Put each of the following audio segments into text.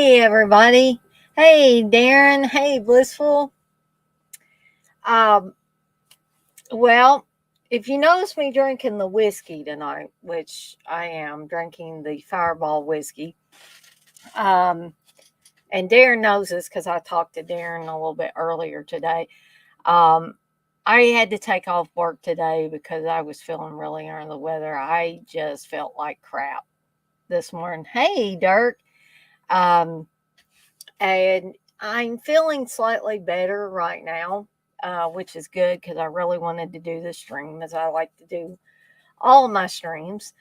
Hey, everybody. Hey, Darren. Hey, Blissful. Um, well, if you notice me drinking the whiskey tonight, which I am drinking the Fireball whiskey, and Darren knows this because I talked to Darren a little bit earlier today. Um, I had to take off work today because I was feeling really under the weather. I just felt like crap this morning. Hey, Dirk. Um, and I'm feeling slightly better right now, which is good because I really wanted to do this stream as I like to do all of my streams.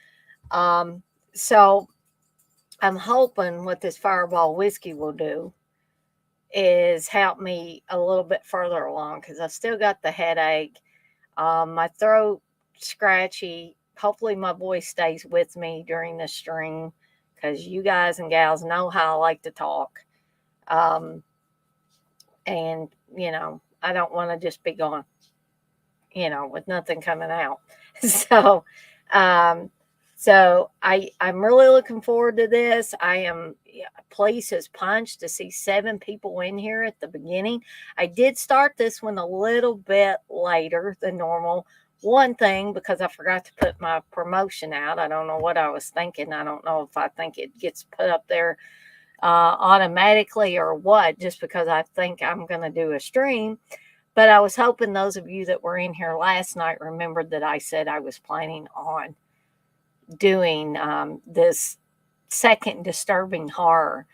So I'm hoping what this Fireball whiskey will do is help me a little bit further along because I still got the headache, my throat scratchy. Hopefully my voice stays with me during the stream because you guys and gals know how I like to talk. And, I don't want to just be going, with nothing coming out. So, I'm really looking forward to this. Place is punched to see 7 people in here at the beginning. I did start this one a little bit later than normal. One thing, because I forgot to put my promotion out. I don't know what I was thinking. I don't know if I think it gets put up there automatically or what, just because I think I'm going to do a stream. But I was hoping those of you that were in here last night remembered that I said I was planning on doing this second disturbing horror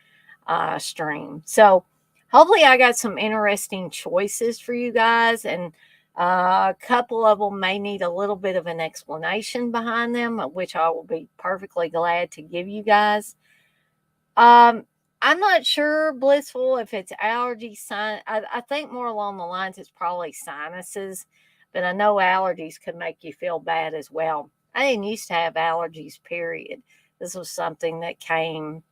stream. So hopefully I got some interesting choices for you guys. And A couple of them may need a little bit of an explanation behind them, which I will be perfectly glad to give you guys. I'm not sure, Blissful, if it's allergy I think more along the lines it's probably sinuses, but I know allergies can make you feel bad as well. I didn't used to have allergies, period. This was something that came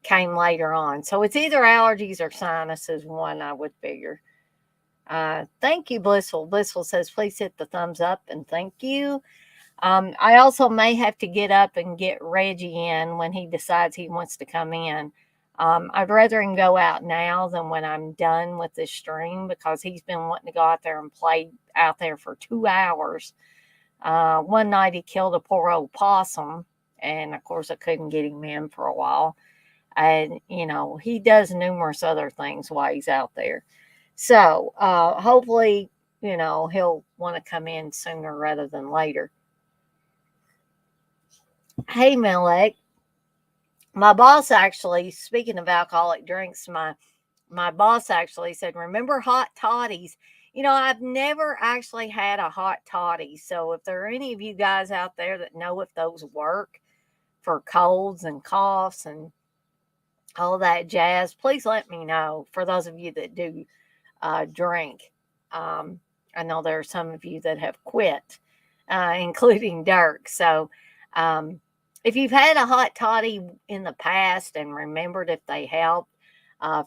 later on. So it's either allergies or sinuses, one I would figure. Thank you, Blissful. Blissful says, please hit the thumbs up and thank you. I also may have to get up and get Reggie in when he decides he wants to come in. I'd rather him go out now than when I'm done with this stream because he's been wanting to go out there and play out there for 2 hours. One night he killed a poor old possum, and of course I couldn't get him in for a while. And, he does numerous other things while he's out there. So hopefully, he'll want to come in sooner rather than later. Hey, Melek. My boss actually, speaking of alcoholic drinks, my boss actually said, remember hot toddies? I've never actually had a hot toddy. So if there are any of you guys out there that know if those work for colds and coughs and all that jazz, please let me know. For those of you that do drink, I know there are some of you that have quit, including Dirk. So if you've had a hot toddy in the past and remembered if they helped,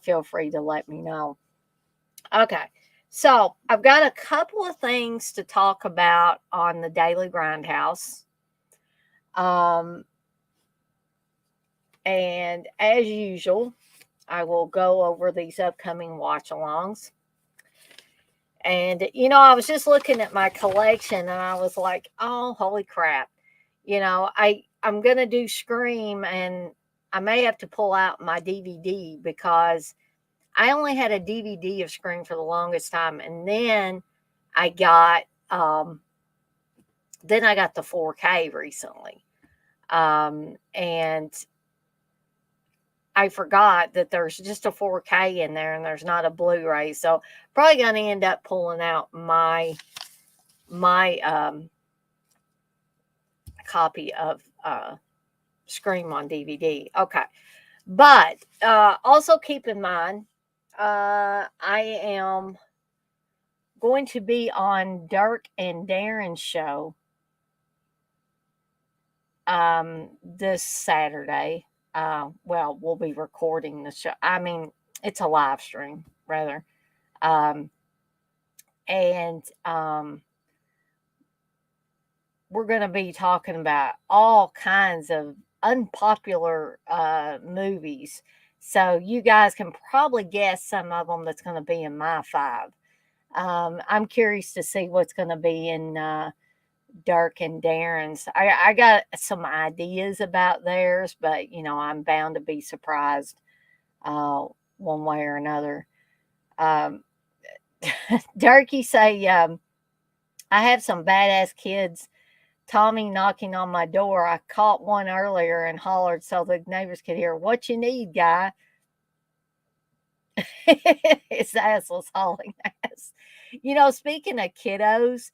feel free to let me know. Okay, so I've got a couple of things to talk about on the Daily Grindhouse. And as usual, I will go over these upcoming watch-alongs. And, I was just looking at my collection and I was like, oh, holy crap. I'm going to do Scream and I may have to pull out my DVD because I only had a DVD of Scream for the longest time. And then I got the 4K recently. And I forgot that there's just a 4K in there and there's not a Blu-ray. So probably going to end up pulling out my copy of Scream on DVD. Okay. But also keep in mind, I am going to be on Dirk and Darren's show this Saturday. We'll be recording the show. I mean, it's a live stream, rather. We're going to be talking about all kinds of unpopular movies. So you guys can probably guess some of them that's going to be in my 5. I'm curious to see what's going to be in Dirk and Darren's. I got some ideas about theirs, but I'm bound to be surprised one way or another. Dirk, you say I have some badass kids. Tommy knocking on my door. I caught one earlier and hollered so the neighbors could hear. What you need, guy? His ass was hauling ass. Speaking of kiddos,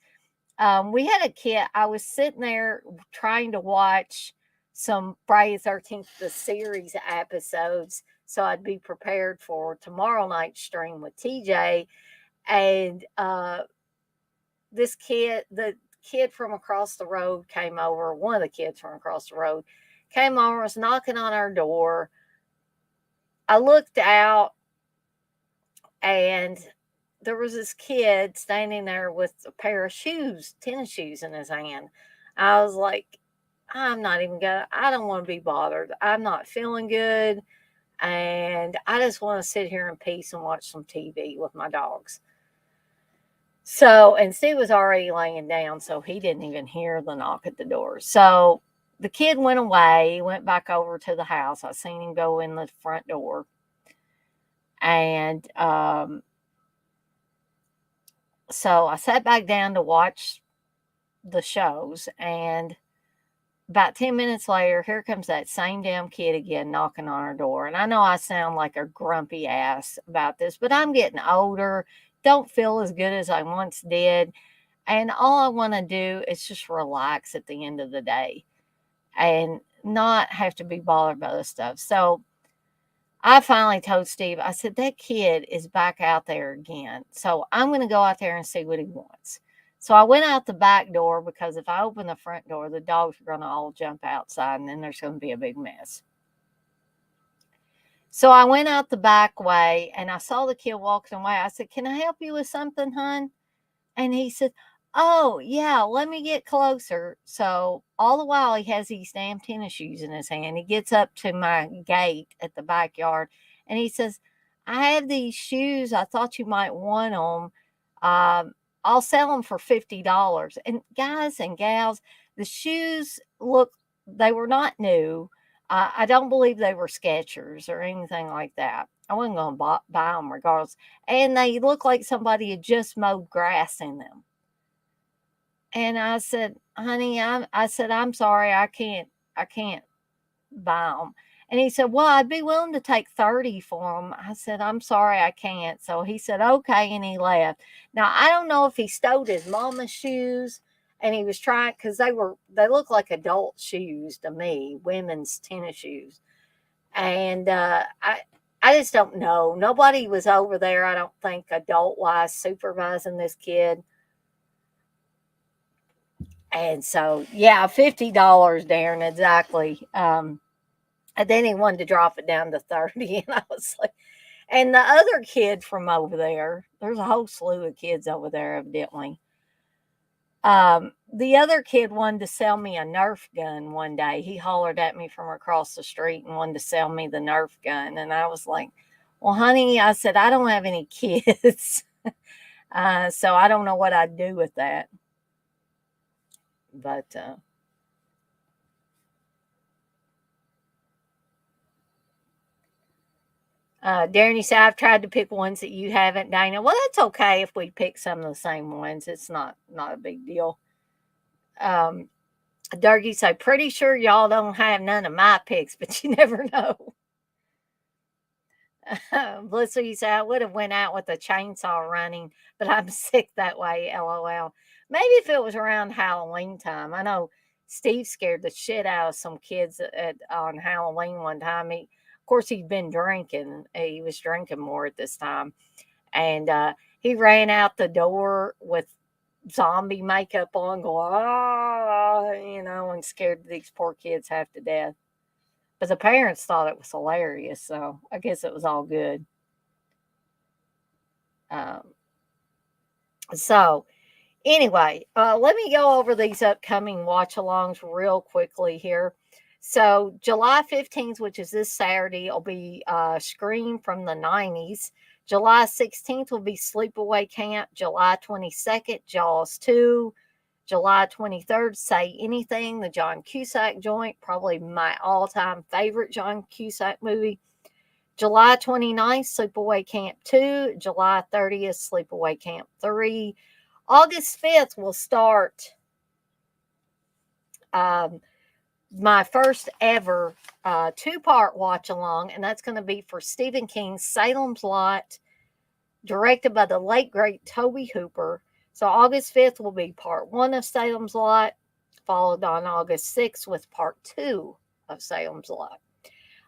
we had a kid. I was sitting there trying to watch some Friday the 13th, the series episodes, so I'd be prepared for tomorrow night's stream with TJ. And the kid from across the road came over. One of the kids from across the road came over, was knocking on our door. I looked out, and there was this kid standing there with a pair of shoes, tennis shoes in his hand. I was like, I don't want to be bothered. I'm not feeling good. And I just want to sit here in peace and watch some TV with my dogs. So, and Steve was already laying down, so he didn't even hear the knock at the door. So the kid went away, went back over to the house. I seen him go in the front door. And so I sat back down to watch the shows, and about 10 minutes later, here comes that same damn kid again knocking on our door. And I know I sound like a grumpy ass about this, but I'm getting older. don't feel as good as I once did. And all I want to do is just relax at the end of the day and not have to be bothered by this stuff. So I finally told Steve, I said, that kid is back out there again. So I'm going to go out there and see what he wants. So I went out the back door because if I open the front door, the dogs are going to all jump outside and then there's going to be a big mess. So I went out the back way and I saw the kid walking away. I said, can I help you with something, hon? And he said, oh, yeah, let me get closer. So all the while he has these damn tennis shoes in his hand. He gets up to my gate at the backyard and he says, I have these shoes. I thought you might want them. I'll sell them for $50. And guys and gals, the shoes they were not new. I don't believe they were Skechers or anything like that. I wasn't going to buy them regardless. And they look like somebody had just mowed grass in them. And I said, honey, I'm sorry, I can't buy them. And he said, well, I'd be willing to take 30 for them. I said, I'm sorry, I can't. So he said, okay, and he left. Now, I don't know if he stole his mama's shoes and he was trying, because they look like adult shoes to me, women's tennis shoes. And I just don't know. Nobody was over there, I don't think, adult-wise supervising this kid. And so, yeah, $50, Darren, exactly. And then he wanted to drop it down to 30. And I was like, and the other kid from over there's a whole slew of kids over there, evidently. The other kid wanted to sell me a Nerf gun one day. He hollered at me from across the street and wanted to sell me the Nerf gun. And I was like, well, honey, I said, I don't have any kids. So I don't know what I'd do with that. But, Darren, you said, I've tried to pick ones that you haven't, Dana. Well, that's okay if we pick some of the same ones. It's not a big deal. Dougie said, pretty sure y'all don't have none of my picks, but you never know. Melissa, you said, I would have went out with a chainsaw running, but I'm sick that way, LOL. Maybe if it was around Halloween time. I know Steve scared the shit out of some kids on Halloween one time. Of course, he'd been drinking. He was drinking more at this time. And he ran out the door with zombie makeup on, going, and scared these poor kids half to death. But the parents thought it was hilarious, so I guess it was all good. So, anyway, let me go over these upcoming watch-alongs real quickly here. So, July 15th, which is this Saturday, will be Scream from the 90s. July 16th will be Sleepaway Camp. July 22nd, Jaws 2. July 23rd, Say Anything, the John Cusack joint, probably my all-time favorite John Cusack movie. July 29th, Sleepaway Camp 2. July 30th, Sleepaway Camp 3. August 5th will start my first ever two-part watch-along, and that's going to be for Stephen King's Salem's Lot, directed by the late, great Tobe Hooper. So August 5th will be part 1 of Salem's Lot, followed on August 6th with part 2 of Salem's Lot.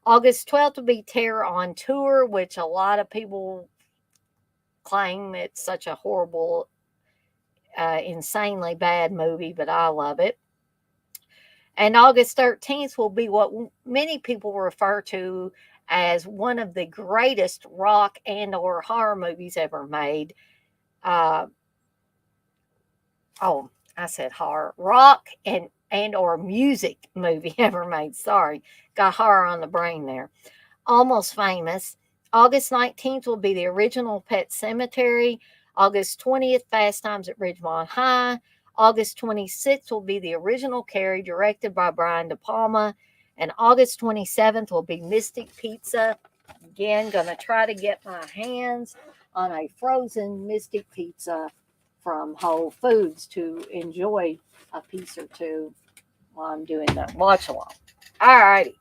August 12th will be Terror on Tour, which a lot of people claim it's such a horrible, insanely bad movie, but I love it. And August 13th will be what many people refer to as one of the greatest rock and or horror movies ever made. I said horror. Rock and or music movie ever made. Sorry, got horror on the brain there. Almost Famous. August 19th will be the original Pet Sematary. August 20th, Fast Times at Ridgemont High. August 26th will be the original Carrie, directed by Brian De Palma. And August 27th will be Mystic Pizza. Again, going to try to get my hands on a frozen Mystic Pizza from Whole Foods to enjoy a piece or two while I'm doing the watch along. All righty.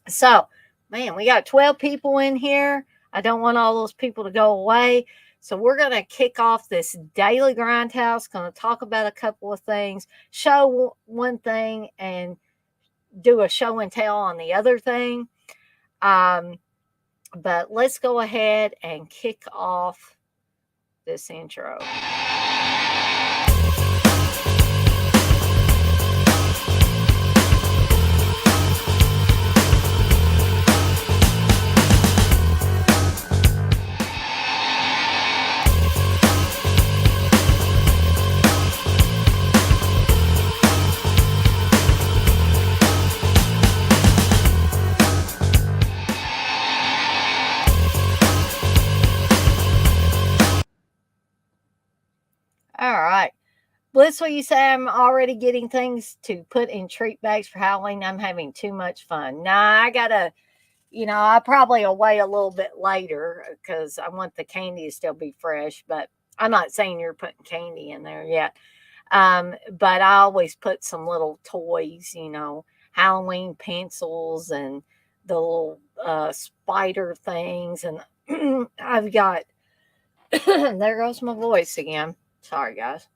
So, man, we got 12 people in here. I don't want all those people to go away. So we're going to kick off this daily grindhouse, going to talk about a couple of things, show one thing, and do a show and tell on the other thing. But let's go ahead and kick off this intro. All right. Blissful, you say I'm already getting things to put in treat bags for Halloween. I'm having too much fun. Nah, I gotta, I probably will wait a little bit later because I want the candy to still be fresh. But I'm not saying you're putting candy in there yet. But I always put some little toys, Halloween pencils and the little spider things. And I've got, there goes my voice again. Sorry, guys.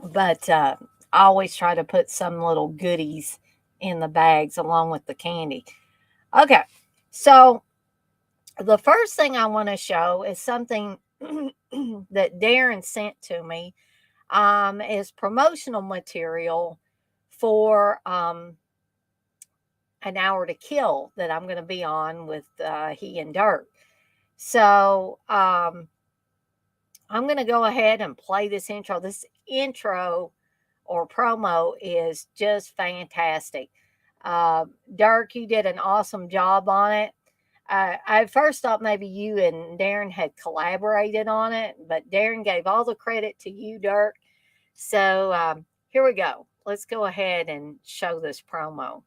But I always try to put some little goodies in the bags along with the candy. Okay, so the first thing I want to show is something that Darren sent to me. Is promotional material for an hour to kill that I'm going to be on with he and Dirk. So I'm going to go ahead and play this intro. This intro or promo is just fantastic. Dirk, you did an awesome job on it. I first thought maybe you and Darren had collaborated on it, but Darren gave all the credit to you, Dirk. So here we go. Let's go ahead and show this promo.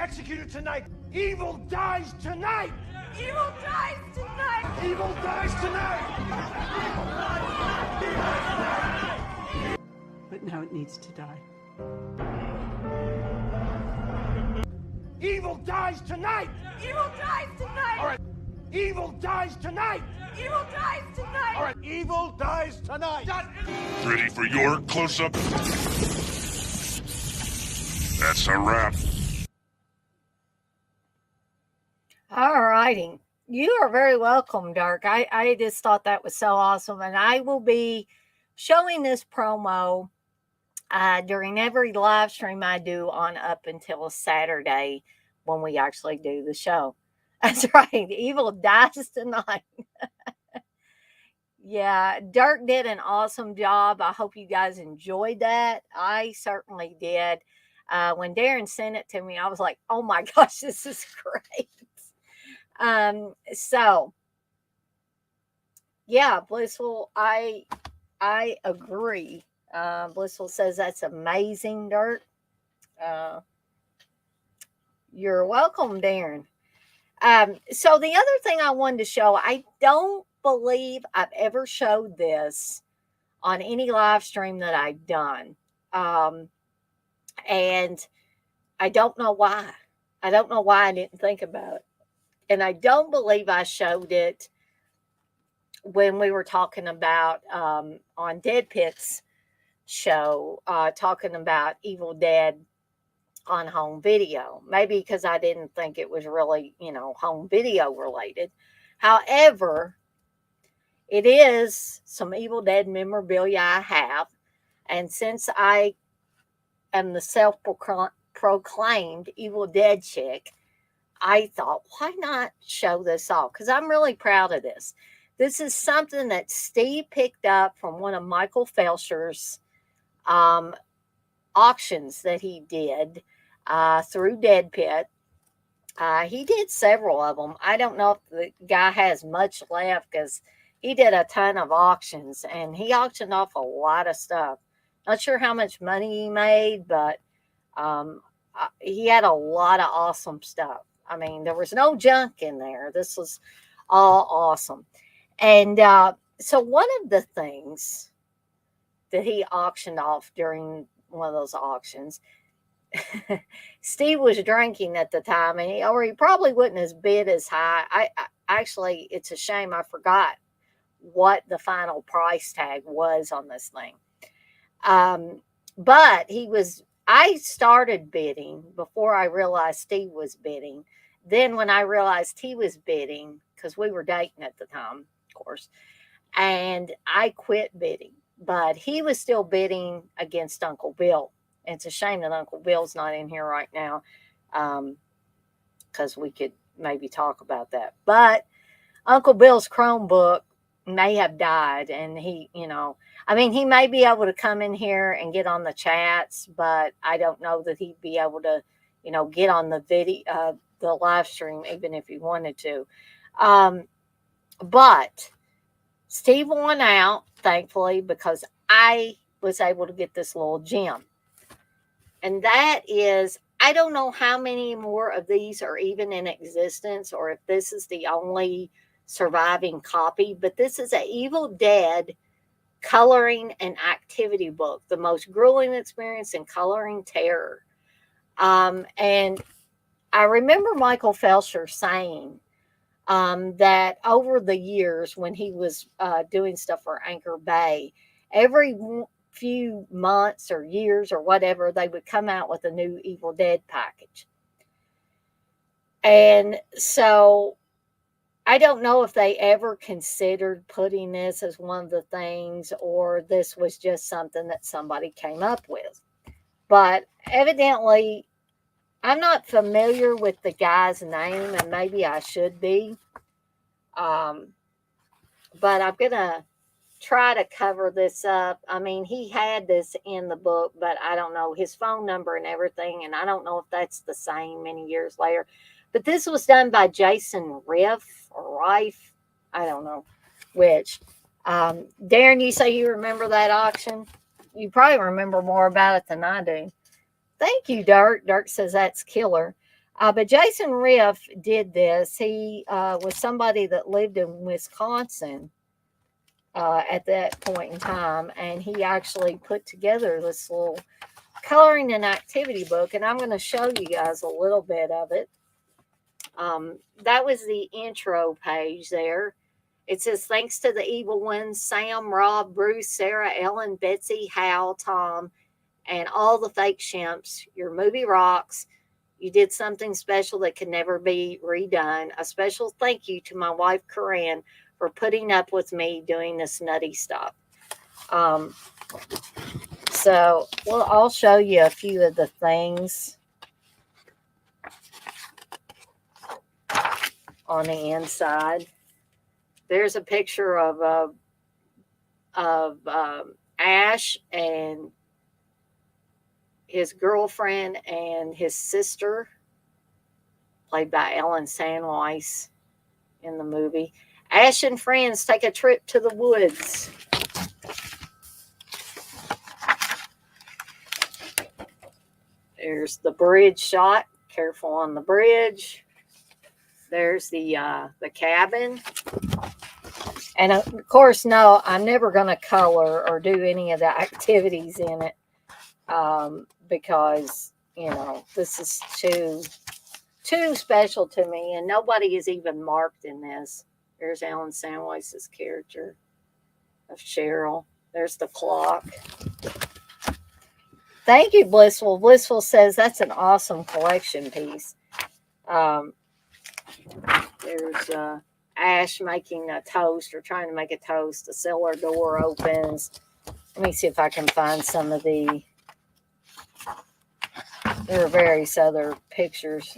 executed tonight. Evil dies tonight. Evil dies tonight. Evil dies tonight. But now it needs to die. Evil dies tonight. Evil dies tonight. All right. Evil dies tonight. Evil dies tonight. All right. Evil dies tonight. Ready for your close-up? That's a wrap. All righty. You are very welcome, Dirk. I just thought that was so awesome. And I will be showing this promo during every live stream I do on up until Saturday when we actually do the show. That's right. Evil dies tonight. Yeah, Dirk did an awesome job. I hope you guys enjoyed that. I certainly did. When Darren sent it to me, I was like, "Oh my gosh, this is great." So yeah, Blissful, I agree. Blissful says that's amazing, Dirk. Uh, you're welcome, Darren. So the other thing I wanted to show, I don't believe I've ever showed this on any live stream that I've done. Um, and I don't know why. I don't know why I didn't think about it. And I don't believe I showed it when we were talking about on Dead Pit's show, talking about Evil Dead on home video. Maybe because I didn't think it was really, home video related. However, it is some Evil Dead memorabilia I have. And since I am the self proclaimed Evil Dead chick, I thought, why not show this off? Because I'm really proud of this. This is something that Steve picked up from one of Michael Felsher's auctions that he did through Dead Pit. He did several of them. I don't know if the guy has much left because he did a ton of auctions and he auctioned off a lot of stuff. Not sure how much money he made, but he had a lot of awesome stuff. I mean, there was no junk in there. This was all awesome. And so, one of the things that he auctioned off during one of those auctions, Steve was drinking at the time, and he probably wouldn't have bid as high. I actually, it's a shame I forgot what the final price tag was on this thing. But I started bidding before I realized Steve was bidding. Then when I realized he was bidding, because we were dating at the time, of course, and I quit bidding, but he was still bidding against Uncle Bill. It's a shame that Uncle Bill's not in here right now, because we could maybe talk about that. But Uncle Bill's Chromebook may have died, and he may be able to come in here and get on the chats, but I don't know that he'd be able to, get on the video, the live stream, even if he wanted to. But Steve won out, thankfully, because I was able to get this little gem. And that is, I don't know how many more of these are even in existence or if this is the only surviving copy, but this is an Evil Dead coloring and activity book, the most grueling experience in coloring terror. And I remember Michael Felsher saying that over the years when he was doing stuff for Anchor Bay, every few months or years or whatever, they would come out with a new Evil Dead package. And so I don't know if they ever considered putting this as one of the things or this was just something that somebody came up with. But evidently, I'm not familiar with the guy's name, and maybe I should be. But I'm going to try to cover this up. I mean, he had this in the book, but I don't know his phone number and everything, and I don't know if that's the same many years later. But this was done by Jason Riff or Rife. I don't know which. Darren, you say you remember that auction? You probably remember more about it than I do. Thank you, Dirk. Dirk says that's killer. But Jason Riff did this. He was somebody that lived in Wisconsin at that point in time, and he actually put together this little coloring and activity book, and I'm going to show you guys a little bit of it. That was the intro page there. It says, thanks to the evil ones, Sam, Rob, Bruce, Sarah, Ellen, Betsy, Hal, Tom, and all the fake shimps. Your movie rocks. You did something special that can never be redone. A special thank you to my wife, Corinne, for putting up with me doing this nutty stuff. Um, so, well, I'll show you a few of the things on the inside. There's a picture of Ash and his girlfriend and his sister, played by Ellen Sandweiss in the movie. Ash and friends take a trip to the woods. There's the bridge shot. Careful on the bridge. There's the cabin. And of course, no, I'm never going to color or do any of the activities in it because, you know, this is too special to me, and nobody is even marked in this. There's Alan Sandweiss's character of Cheryl. There's the clock. Thank you, Blissful. Blissful says that's an awesome collection piece. There's Ash making a toast or trying to make a toast. The cellar door opens. Let me see if I can find some of the. There are various other pictures.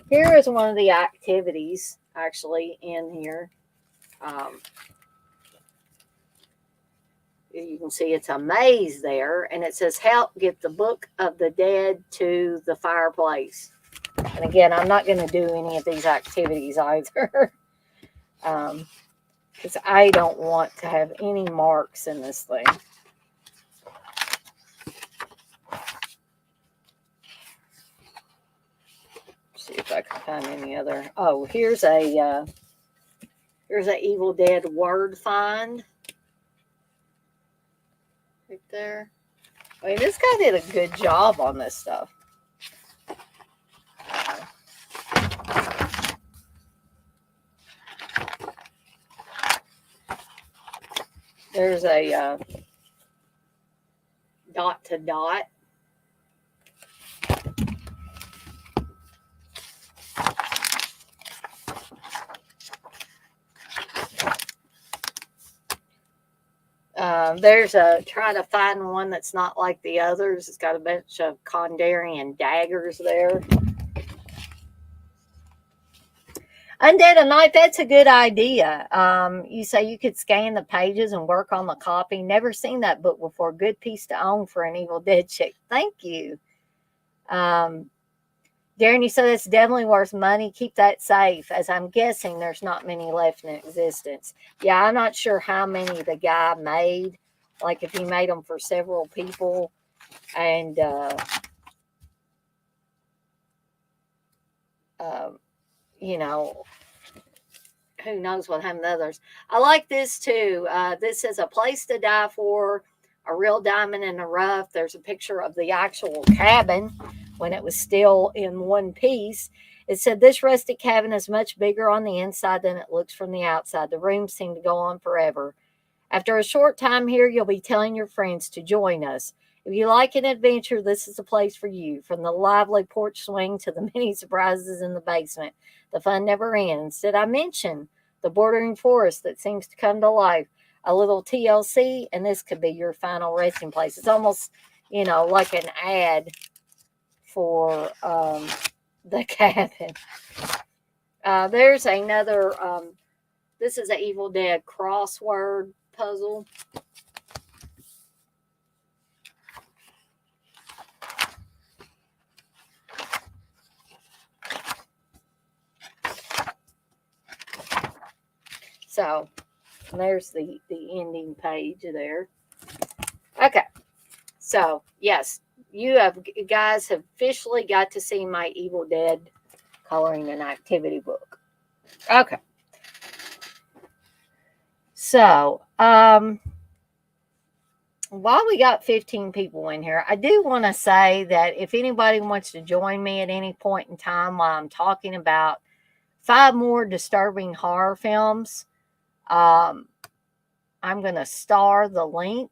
Here is one of the activities actually in here. You can see it's a maze there, and it says help get the Book of the Dead to the fireplace. And again, I'm not going to do any of these activities either because I don't want to have any marks in this thing. See if I can find any other. Oh, here's a Evil Dead word find right there. I mean, this guy did a good job on this stuff. There's a dot to dot. There's a try to find one that's not like the others. It's got a bunch of Kondarian daggers there. Undead at Night, that's a good idea. You say you could scan the pages and work on the copy. Never seen that book before. Good piece to own for an Evil Dead chick. Thank you. Darren, you said it's definitely worth money. Keep that safe, as I'm guessing there's not many left in existence. Yeah, I'm not sure how many the guy made. Like if he made them for several people. And you know, who knows what happened to others. I like this too. This is a place to die for, a real diamond in the rough. There's a picture of the actual cabin when it was still in one piece. It said, this rustic cabin is much bigger on the inside than it looks from the outside. The rooms seem to go on forever. After a short time here, you'll be telling your friends to join us. If you like an adventure, this is the place for you. From the lively porch swing to the many surprises in the basement, the fun never ends. Did I mention the bordering forest that seems to come to life? A little TLC, and this could be your final resting place. It's almost, you know, like an ad for the cabin. There's another, this is an Evil Dead crossword puzzle. So there's the ending page there. Okay. So yes, you guys have officially got to see my Evil Dead coloring and activity book. Okay. So, while we got 15 people in here, I do want to say that if anybody wants to join me at any point in time while I'm talking about 5 more disturbing horror films, I'm going to star the link.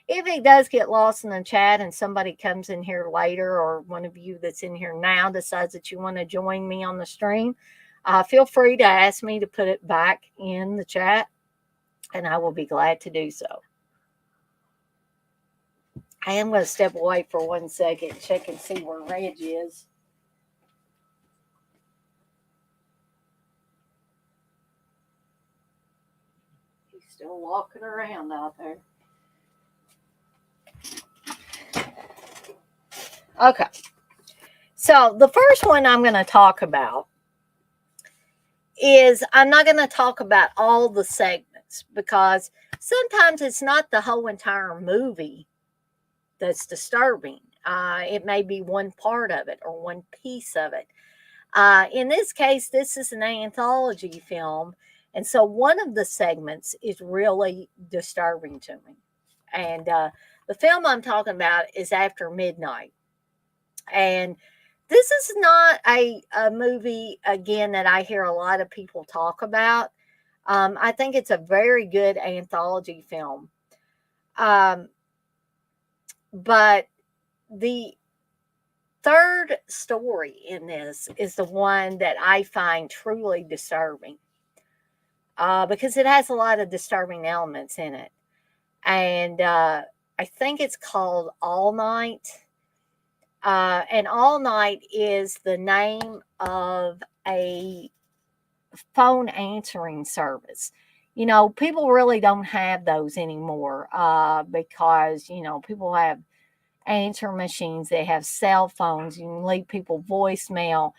if it does get lost in the chat and somebody comes in here later, or one of you that's in here now decides that you want to join me on the stream, feel free to ask me to put it back in the chat, and I will be glad to do so. I am going to step away for 1 second, check and see where Reg is. He's still walking around out there. Okay. So the first one I'm going to talk about is, I'm not going to talk about all the segments, because sometimes it's not the whole entire movie that's disturbing. It may be one part of it or one piece of it. In this case, this is an anthology film, and so one of the segments is really disturbing to me. And the film I'm talking about is After Midnight. And this is not a movie, again, that I hear a lot of people talk about. I think it's a very good anthology film. But the third story in this is the one that I find truly disturbing, because it has a lot of disturbing elements in it. And I think it's called All Night. And All Night is the name of a phone answering service. You know, people really don't have those anymore, because, you know, people have answer machines, they have cell phones, you can leave people voicemail.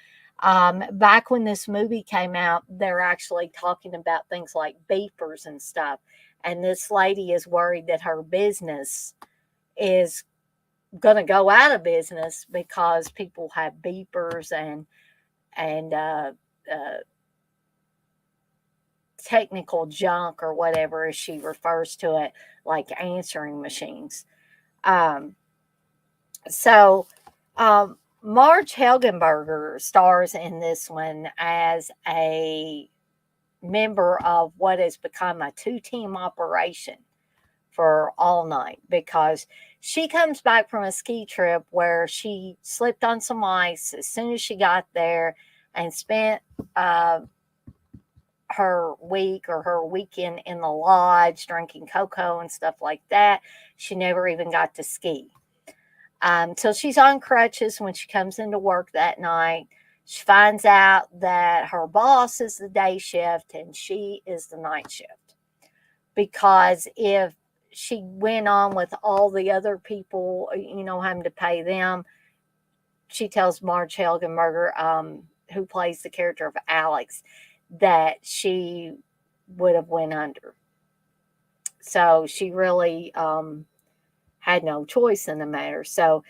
Back when this movie came out, they're actually talking about things like beepers and stuff. And this lady is worried that her business is going to go out of business because people have beepers and technical junk, or whatever, as she refers to it, like answering machines. So Marge Helgenberger stars in this one as a member of what has become a 2-team operation for All Night, because she comes back from a ski trip where she slipped on some ice as soon as she got there, and spent her week or her weekend in the lodge drinking cocoa and stuff like that. She never even got to ski. So she's on crutches when she comes into work that night. She finds out that her boss is the day shift and she is the night shift. Because if she went on with all the other people, you know, having to pay them, she tells Marge Helgenberger, who plays the character of Alex, that she would have went under. So she really had no choice in the matter. So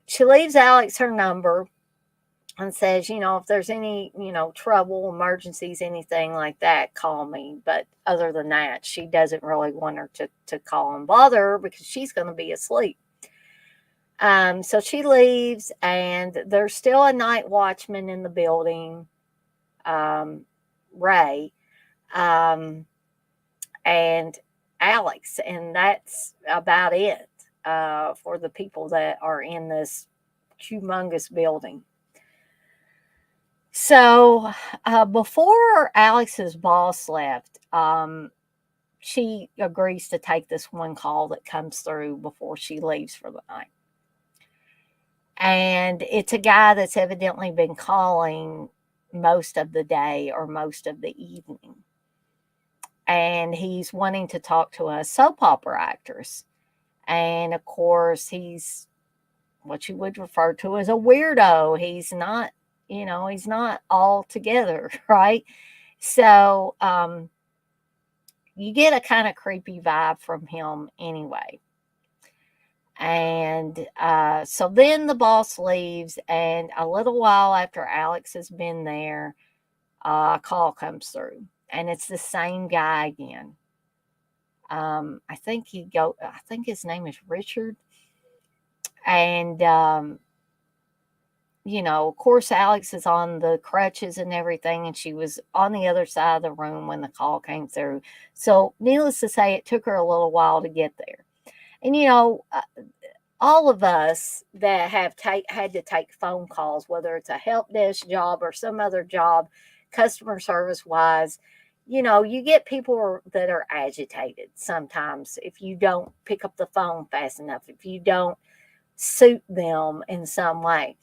she leaves Alex her number and says, you know, if there's any, you know, trouble, emergencies, anything like that, call me. But other than that, she doesn't really want her to call and bother her, because she's going to be asleep. So she leaves, and there's still a night watchman in the building, Ray, and Alex, and that's about it for the people that are in this humongous building. So before Alex's boss left, she agrees to take this one call that comes through before she leaves for the night. And it's a guy that's evidently been calling most of the day or most of the evening. And he's wanting to talk to a soap opera actress. And of course, he's what you would refer to as a weirdo. He's not, you know, he's not all together, right? So you get a kind of creepy vibe from him anyway. And so then the boss leaves, and a little while after Alex has been there, a call comes through, and it's the same guy again. I think his name is Richard. And you know, of course, Alex is on the crutches and everything, and she was on the other side of the room when the call came through. So needless to say, it took her a little while to get there. And all of us that have had to take phone calls, whether it's a help desk job or some other job, customer service wise, you get people that are agitated sometimes if you don't pick up the phone fast enough, if you don't suit them in some way.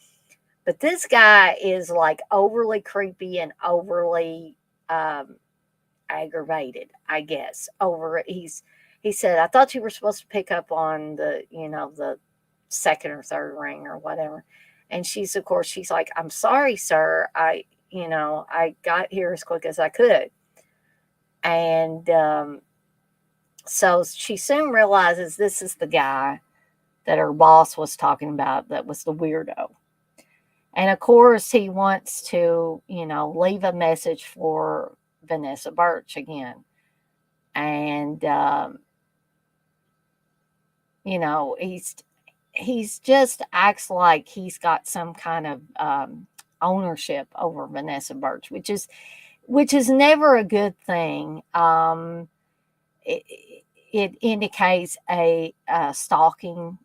But this guy is like overly creepy and overly um, aggravated, I guess. He said, I thought you were supposed to pick up on the second or third ring or whatever. And of course, she's like, I'm sorry, sir. I got here as quick as I could. And so she soon realizes this is the guy that her boss was talking about that was the weirdo. And of course, he wants to, leave a message for Vanessa Birch again. And, he's just acts like he's got some kind of ownership over Vanessa Birch, which is never a good thing. It, it indicates a stalking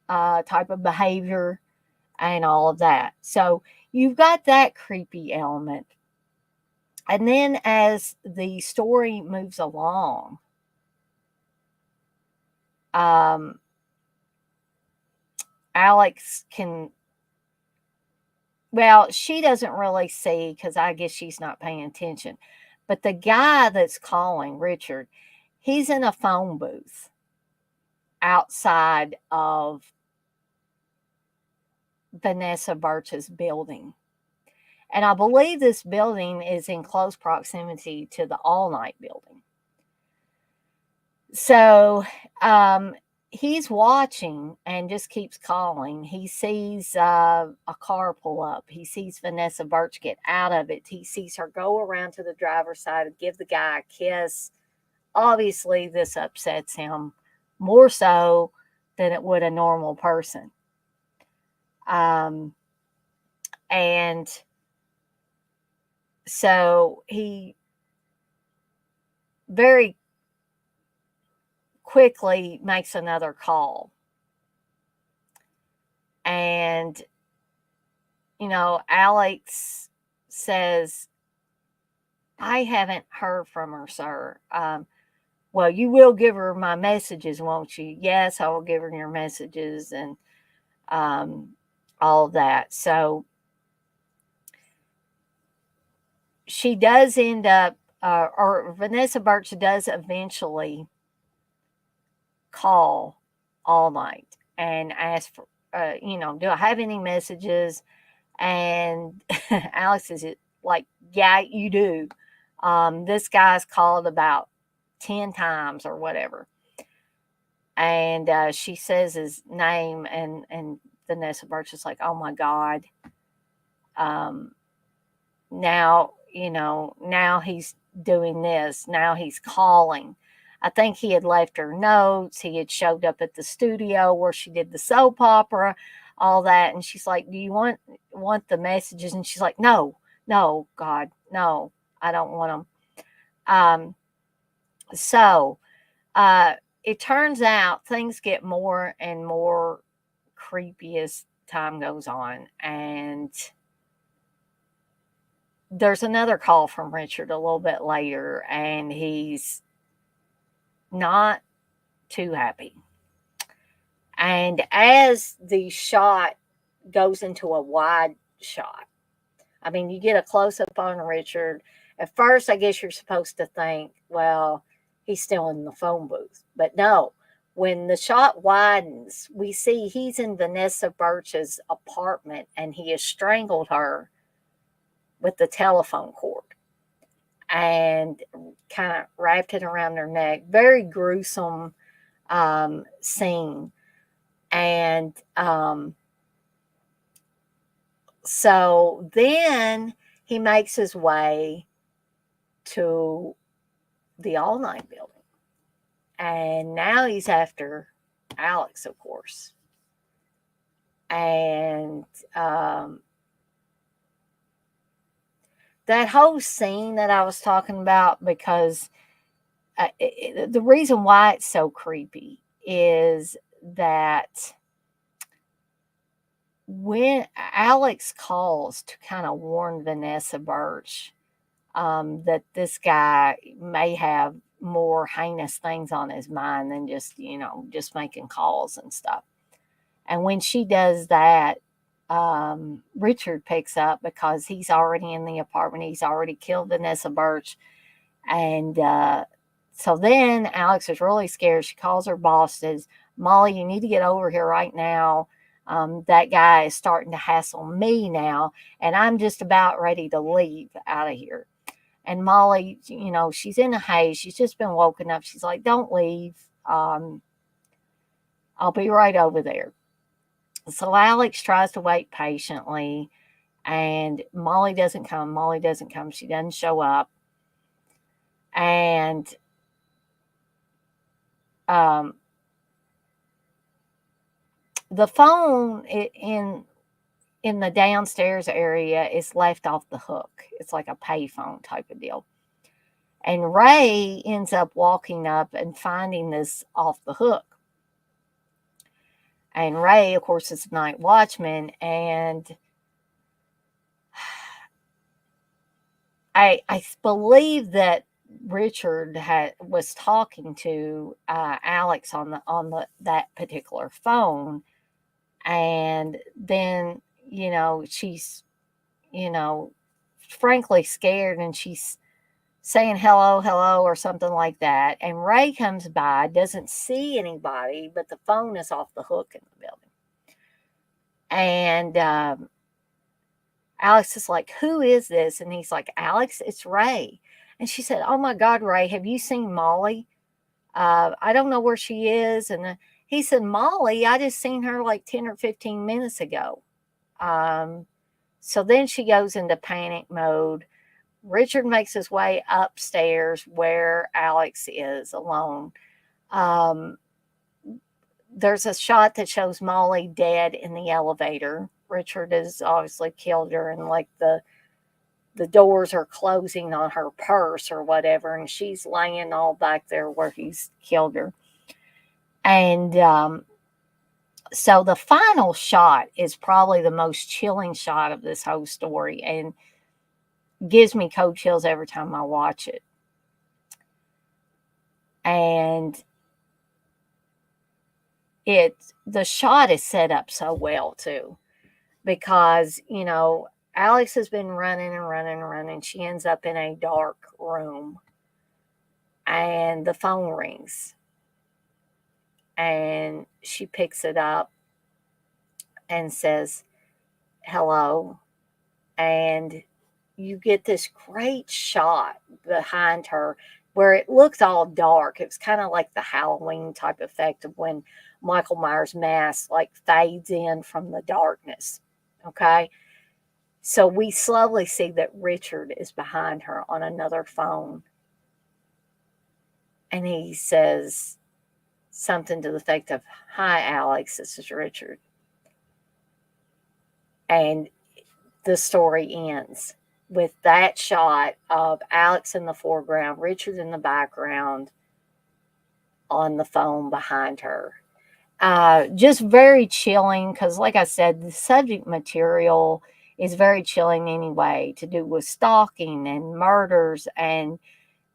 type of behavior and all of that. So you've got that creepy element. And then as the story moves along, um, Alex she doesn't really see because I guess she's not paying attention. But the guy that's calling, Richard, he's in a phone booth outside of Vanessa Birch's building. And I believe this building is in close proximity to the All Night building. So he's watching and just keeps calling. He sees a car pull up. He sees Vanessa Birch get out of it. He sees her go around to the driver's side and give the guy a kiss. Obviously, this upsets him more so than it would a normal person. And so he very quickly makes another call. And, Alex says, I haven't heard from her, sir. Well, you will give her my messages, won't you? Yes, I will give her your messages and all of that. So she does end up, or Vanessa Birch does eventually call All Night and ask for, do I have any messages? And Alex is like, yeah, you do. This guy's called about 10 times or whatever. And she says his name, and Vanessa Birch is like, oh my God. Now he's doing this. Now he's calling. I think he had left her notes. He had showed up at the studio where she did the soap opera, all that. And she's like, do you want the messages? And she's like, no, God, no, I don't want them. So it turns out things get more and more creepy as time goes on. And there's another call from Richard a little bit later, and he's not too happy. And as the shot goes into a wide shot, I mean, you get a close up on Richard. At first, I guess you're supposed to think, well, he's still in the phone booth. But no, when the shot widens, we see he's in Vanessa Birch's apartment and he has strangled her with the telephone cord and kind of wrapped it around her neck. Very gruesome scene. And so then he makes his way to the All Night building. And now he's after Alex, of course. And that whole scene that I was talking about, because the reason why it's so creepy is that when Alex calls to kind of warn Vanessa Birch that this guy may have more heinous things on his mind than just, just making calls and stuff. And when she does that, Richard picks up because he's already in the apartment. He's already killed Vanessa Birch. And so then Alex is really scared. She calls her boss, says, Molly, you need to get over here right now. That guy is starting to hassle me now, and I'm just about ready to leave out of here. And Molly, she's in a haze. She's just been woken up. She's like, don't leave. I'll be right over there. So Alex tries to wait patiently, and Molly doesn't come. Molly doesn't come. She doesn't show up. And the phone in the downstairs area is left off the hook. It's like a payphone type of deal. And Ray ends up walking up and finding this off the hook. And Ray, of course, is a night watchman. And I believe that Richard was talking to Alex on that particular phone. And then, she's, frankly scared, and she's saying hello, hello, or something like that. And Ray comes by, doesn't see anybody, but the phone is off the hook in the building. And Alex is like, who is this? And he's like, Alex, it's Ray. And she said, oh my God, Ray, have you seen Molly? I don't know where she is. And he said, Molly, I just seen her like 10 or 15 minutes ago. So then she goes into panic mode. Richard makes his way upstairs where Alex is alone. There's a shot that shows Molly dead in the elevator. Richard has obviously killed her, and like the doors are closing on her purse or whatever, and she's laying all back there where he's killed her. And so the final shot is probably the most chilling shot of this whole story, and gives me cold chills every time I watch it. And the shot is set up so well too, because Alex has been running and running and running. She ends up in a dark room, and the phone rings, and she picks it up and says hello, and you get this great shot behind her where it looks all dark. It was kind of like the Halloween type effect of when Michael Myers' mask like fades in from the darkness. Okay. So we slowly see that Richard is behind her on another phone. And he says something to the effect of, hi, Alex, this is Richard. And the story ends with that shot of Alex in the foreground, Richard in the background, on the phone behind her. Just very chilling, because like I said, the subject material is very chilling anyway, to do with stalking and murders and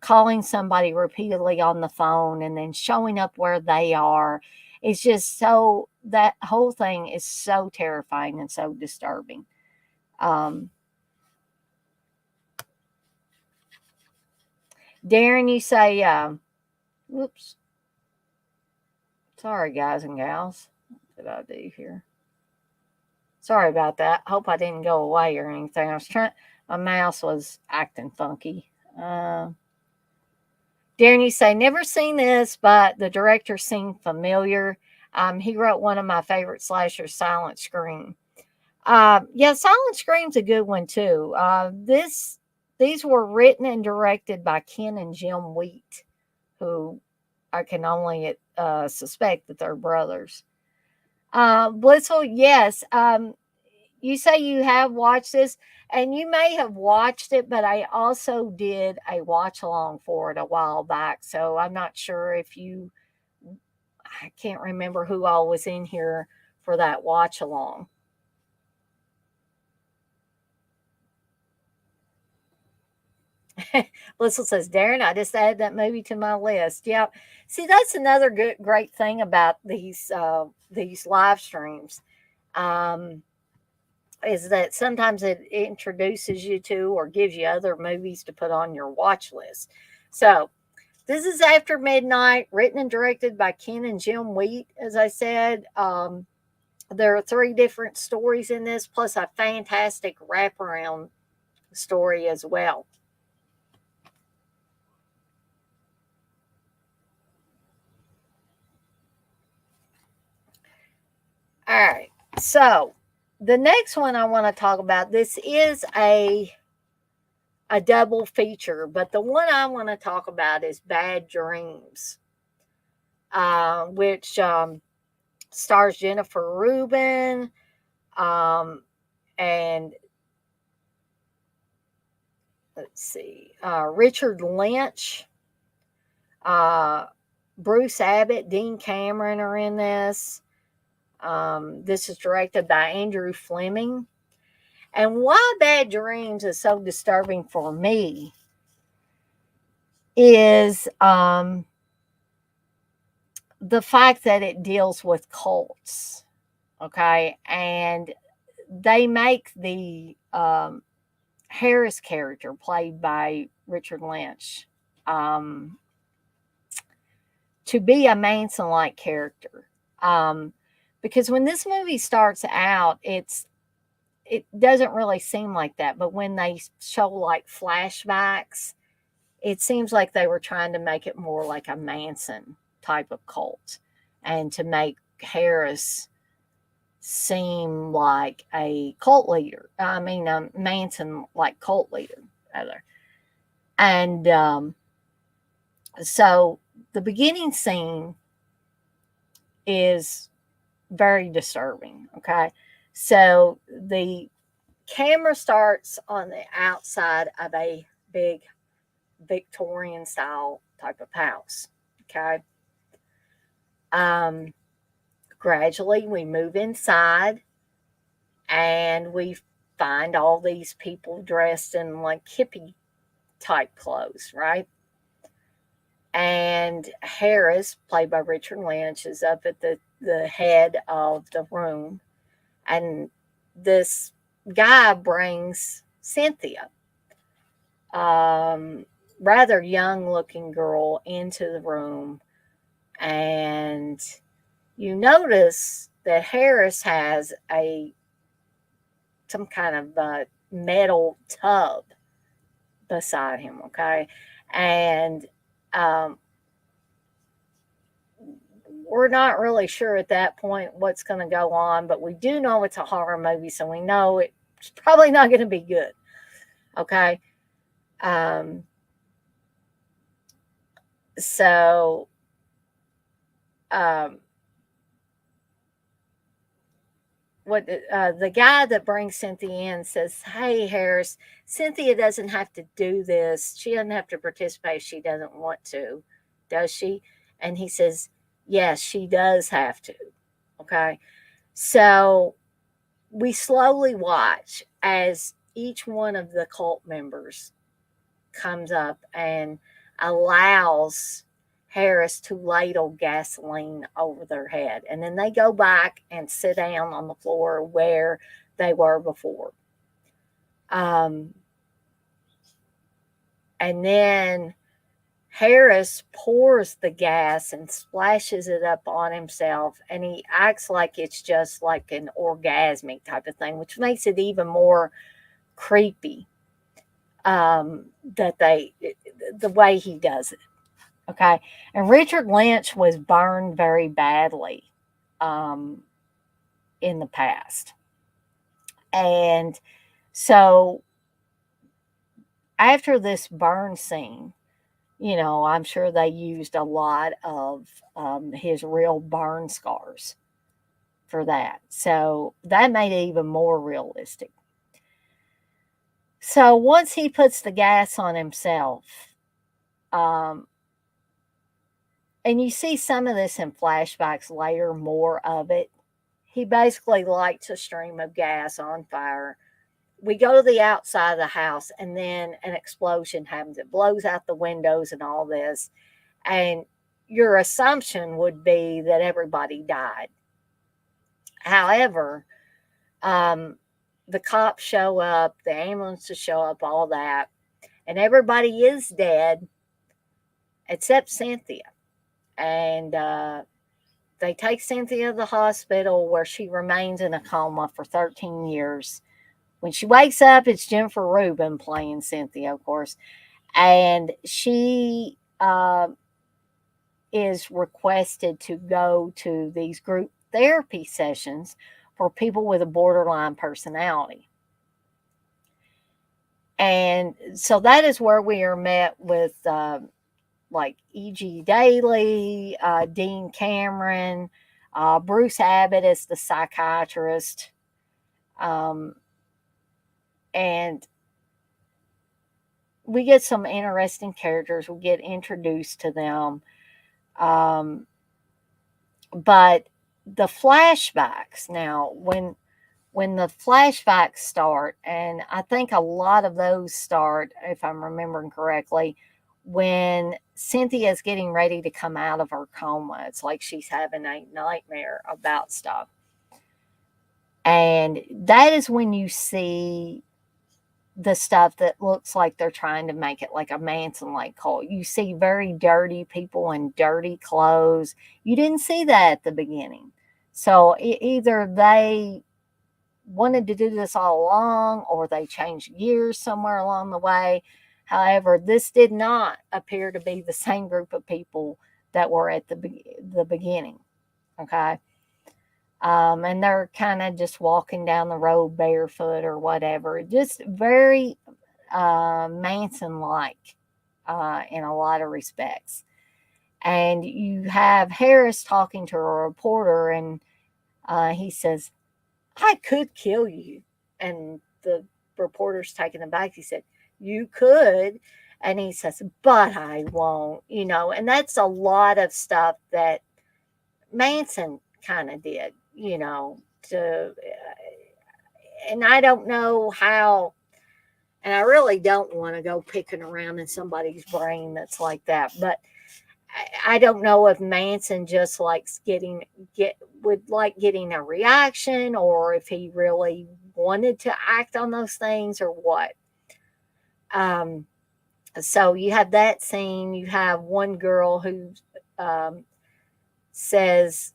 calling somebody repeatedly on the phone and then showing up where they are. It's just so, that whole thing is so terrifying and so disturbing. Darren, you say, whoops. Sorry, guys and gals. What did I do here? Sorry about that. Hope I didn't go away or anything. My mouse was acting funky. Darren, you say, never seen this, but the director seemed familiar. He wrote one of my favorite slashers, Silent Scream. Yeah, Silent Scream's a good one too. These were written and directed by Ken and Jim Wheat, who I can only suspect that they're brothers. Blissful, yes. You say you have watched this, and you may have watched it, but I also did a watch along for it a while back, so I'm not sure if you I can't remember who all was in here for that watch along. Blissel says, Darren, I just added that movie to my list. Yep. See, that's another great thing about these live streams. Is that sometimes it introduces you to or gives you other movies to put on your watch list. So this is After Midnight, written and directed by Ken and Jim Wheat, as I said. There are 3 different stories in this, plus a fantastic wraparound story as well. All right. So the next one I want to talk about, this is a double feature, but the one I want to talk about is Bad Dreams, which stars Jennifer Rubin, and let's see, Richard Lynch, Bruce Abbott, Dean Cameron are in this. This is directed by Andrew Fleming. And why Bad Dreams is so disturbing for me is the fact that it deals with cults. Okay. And they make the Harris character, played by Richard Lynch, to be a Manson like character. Because when this movie starts out, it doesn't really seem like that. But when they show like flashbacks, it seems like they were trying to make it more like a Manson type of cult, and to make Harris seem like a cult leader. I mean, a Manson like cult leader, rather. And so the beginning scene is very disturbing. Okay. So the camera starts on the outside of a big Victorian style type of house. Okay. Gradually we move inside and we find all these people dressed in like hippie type clothes, right? And Harris, played by Richard Lynch, is up at the head of the room. And this guy brings Cynthia, rather young looking girl, into the room. And you notice that Harris has some kind of metal tub beside him, okay? And we're not really sure at that point what's going to go on, but we do know it's a horror movie, so we know it's probably not going to be good, okay? So what the guy that brings Cynthia in says, hey, Harris, Cynthia doesn't have to do this. She doesn't have to participate if she doesn't want to, does she? And he says, yes, she does have to. Okay. So we slowly watch as each one of the cult members comes up and allows Harris to ladle gasoline over their head. And then they go back and sit down on the floor where they were before. And then Harris pours the gas and splashes it up on himself. And he acts like it's just like an orgasmic type of thing, which makes it even more creepy. The way he does it. Okay. And Richard Lynch was burned very badly in the past. And so after this burn scene, I'm sure they used a lot of his real burn scars for that. So that made it even more realistic. So once he puts the gas on himself, And you see some of this in flashbacks later, more of it. He basically lights a stream of gas on fire. We go to the outside of the house, and then an explosion happens. It blows out the windows and all this. And your assumption would be that everybody died. However, the cops show up, the ambulances show up, all that, and everybody is dead except Cynthia. And they take Cynthia to the hospital where she remains in a coma for 13 years. When she wakes up, it's Jennifer Rubin playing Cynthia, of course. And she is requested to go to these group therapy sessions for people with a borderline personality. And so that is where we are met with like E.G. Daly, Dean Cameron, Bruce Abbott as the psychiatrist. And we get some interesting characters. We get introduced to them. But the flashbacks now, when the flashbacks start, and I think a lot of those start, if I'm remembering correctly, when Cynthia's getting ready to come out of her coma. It's like she's having a nightmare about stuff. And that is when you see the stuff that looks like they're trying to make it like a Manson-like cult. You see very dirty people in dirty clothes. You didn't see that at the beginning. So either they wanted to do this all along, or they changed gears somewhere along the way. However, this did not appear to be the same group of people that were at the beginning. Okay. And they're kind of just walking down the road barefoot or whatever. Just very Manson-like in a lot of respects. And you have Harris talking to a reporter, and he says, "I could kill you." And the reporter's taken aback. He said, "You could." And he says, "But I won't," and that's a lot of stuff that Manson kind of did, and I don't know how, and I really don't want to go picking around in somebody's brain that's like that, but I don't know if Manson just likes would like getting a reaction, or if he really wanted to act on those things, or what. So you have that scene. You have one girl who says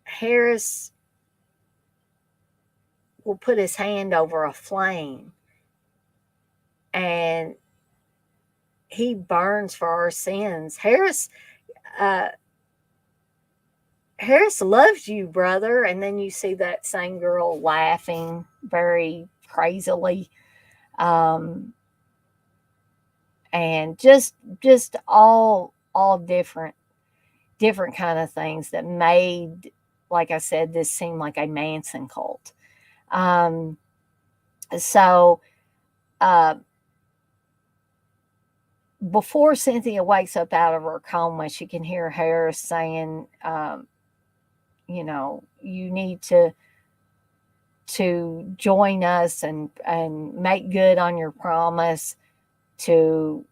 Harris will put his hand over a flame and he burns for our sins. Harris loves you, brother. And then you see that same girl laughing very crazily. And just all different kind of things that made, like I said, this seem like a Manson cult. So before Cynthia wakes up out of her coma, she can hear Harris saying, you need to join us and make good on your promise to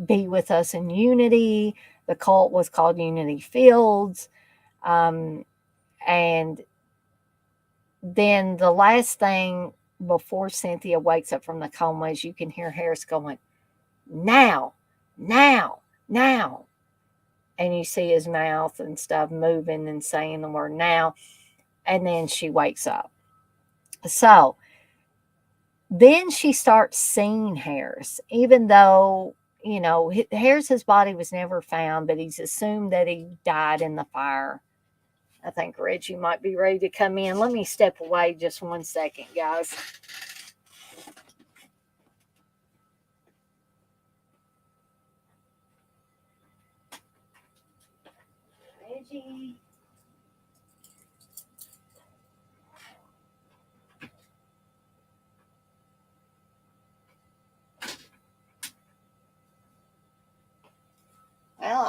be with us in unity. The cult was called Unity Fields. And then the last thing before Cynthia wakes up from the coma is you can hear Harris going, "Now, now, now." And you see his mouth and stuff moving and saying the word now. And then she wakes up. So then she starts seeing Harris, even though, Harris's body was never found, but he's assumed that he died in the fire. I think Reggie might be ready to come in. Let me step away just 1 second, guys. Reggie.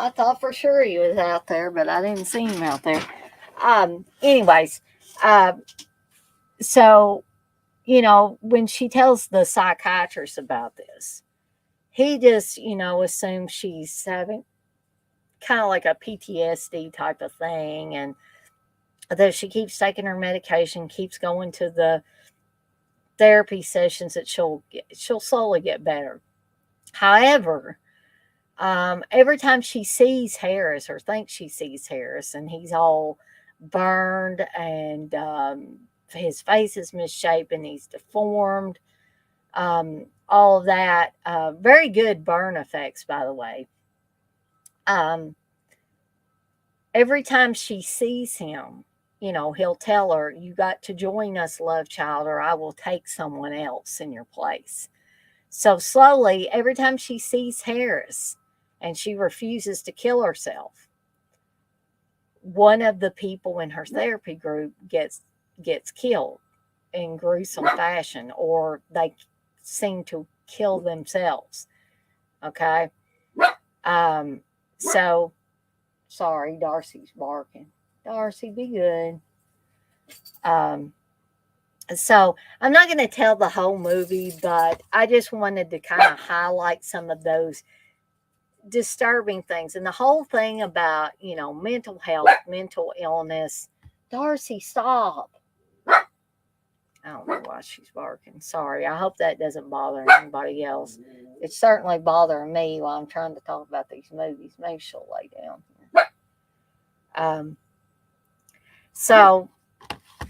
I thought for sure he was out there, but I didn't see him out there. Anyways, uh, so, when she tells the psychiatrist about this, he just, assumes she's having kind of like a PTSD type of thing, and that she keeps taking her medication, keeps going to the therapy sessions, that she'll slowly get better. However, every time she sees Harris or thinks she sees Harris, and he's all burned, and his face is misshapen, he's deformed, all of that. Very good burn effects, by the way. Um, every time she sees him, he'll tell her, "You got to join us, love child, or I will take someone else in your place." So slowly, every time she sees Harris and she refuses to kill herself, one of the people in her therapy group gets killed in gruesome fashion, or they seem to kill themselves. Okay. So sorry, Darcy's barking. Darcy, be good. Um, so I'm not going to tell the whole movie, but I just wanted to kind of highlight some of those disturbing things, and the whole thing about, mental health, mental illness. Darcy, stop. I don't know why she's barking. Sorry. I hope that doesn't bother anybody else. It's certainly bothering me while I'm trying to talk about these movies. Maybe she'll lay down here. So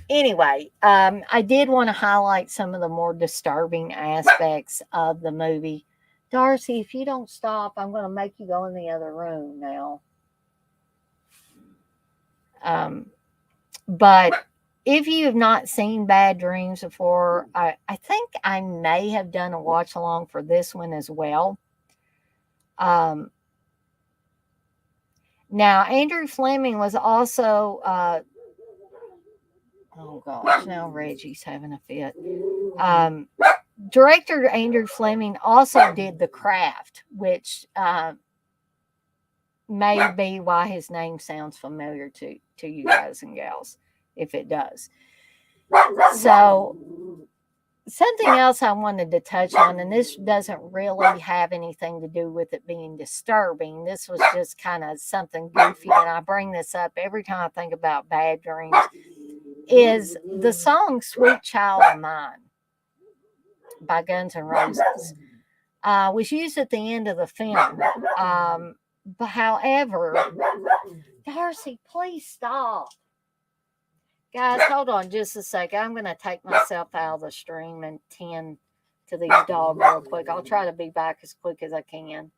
anyway, I did want to highlight some of the more disturbing aspects of the movie. Darcy, if you don't stop, I'm going to make you go in the other room now. But if you have not seen Bad Dreams before, I think I may have done a watch along for this one as well. Now, Andrew Fleming was also, oh gosh, now Reggie's having a fit. Director Andrew Fleming also did The Craft, which may be why his name sounds familiar to you guys and gals, if it does. So, something else I wanted to touch on, and this doesn't really have anything to do with it being disturbing. This was just kind of something goofy, and I bring this up every time I think about Bad Dreams, is the song Sweet Child of Mine by Guns N' Roses. Was used at the end of the film. But however, Darcy, please stop. Guys, hold on just a second. I'm going to take myself out of the stream and tend to these dogs real quick. I'll try to be back as quick as I can.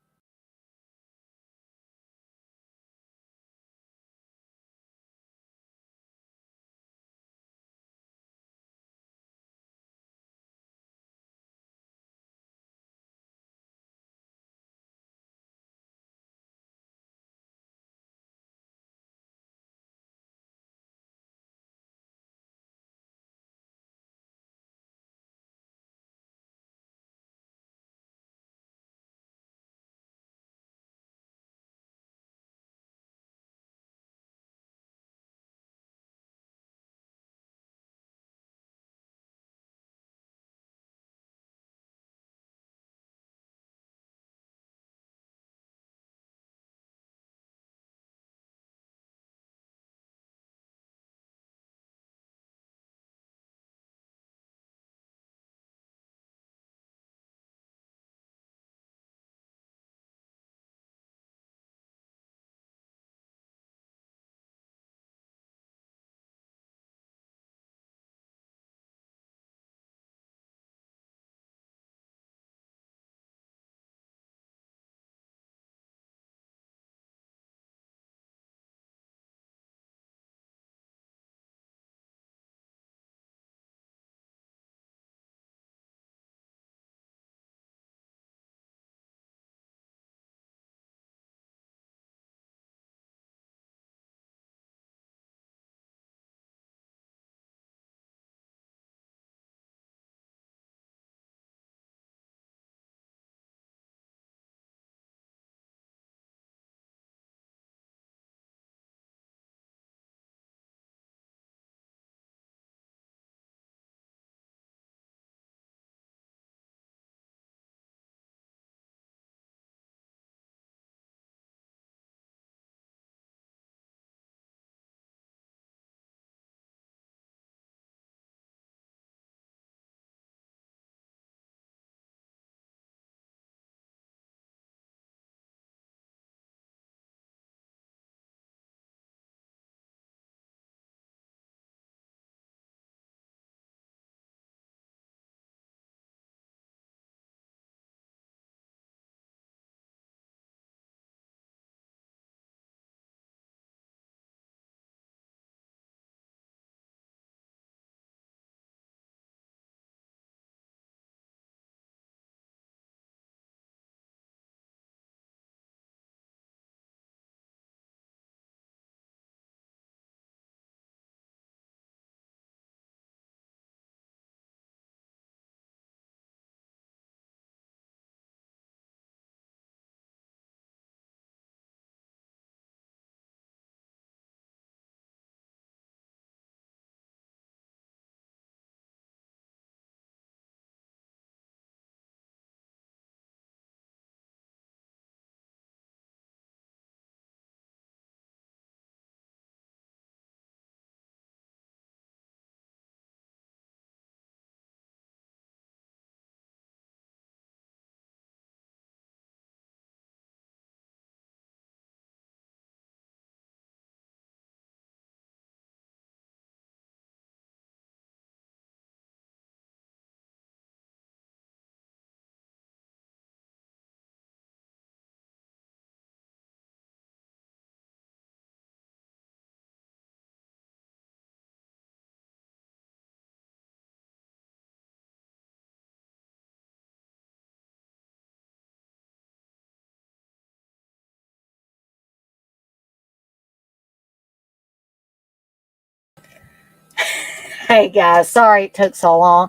Hey guys, sorry it took so long.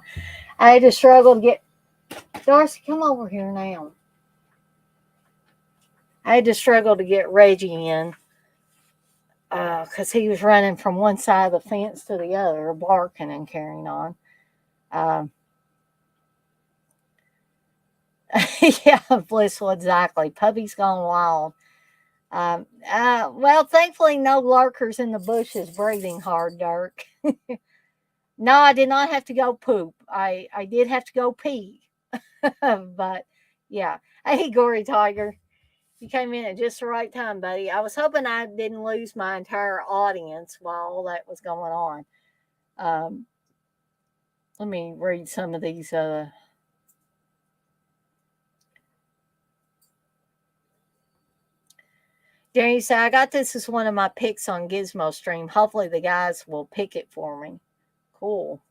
I had to struggle to get Darcy, come over here now. I had to struggle to get Reggie in because he was running from one side of the fence to the other, barking and carrying on. Um, yeah, blissful, exactly. Puppy's gone wild. Well, thankfully, no lurkers in the bushes breathing hard, Dirk. No, I did not have to go poop. I did have to go pee. But yeah. Hey, Gory Tiger. You came in at just the right time, buddy. I was hoping I didn't lose my entire audience while all that was going on. Um, Let me read some of these. Danny said, I got this as one of my picks on Gizmo Stream. Hopefully, the guys will pick it for me. Cool.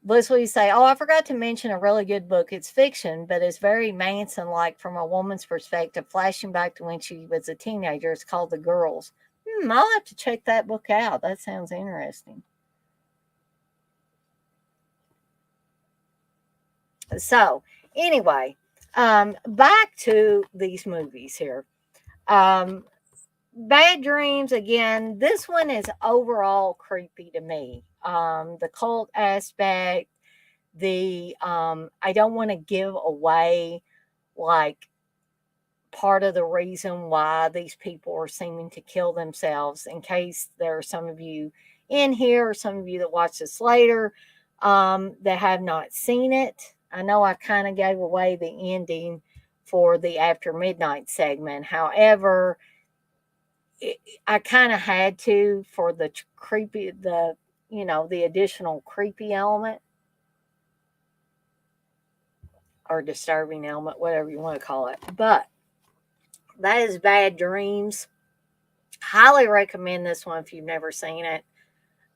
Bliss, will you say, oh, I forgot to mention a really good book. It's fiction, but it's very Manson like from a woman's perspective, flashing back to when she was a teenager. It's called The Girls. I'll have to check that book out. That sounds interesting. So, anyway, back to these movies here. Um, Bad Dreams, again, this one is overall creepy to me. The cult aspect, I don't want to give away like part of the reason why these people are seeming to kill themselves in case there are some of you in here or some of you that watch this later that have not seen it. I know I kind of gave away the ending for the After Midnight segment. However, I kind of had to for the creepy, the additional creepy element or disturbing element, whatever you want to call it. But that is Bad Dreams. Highly recommend this one if you've never seen it.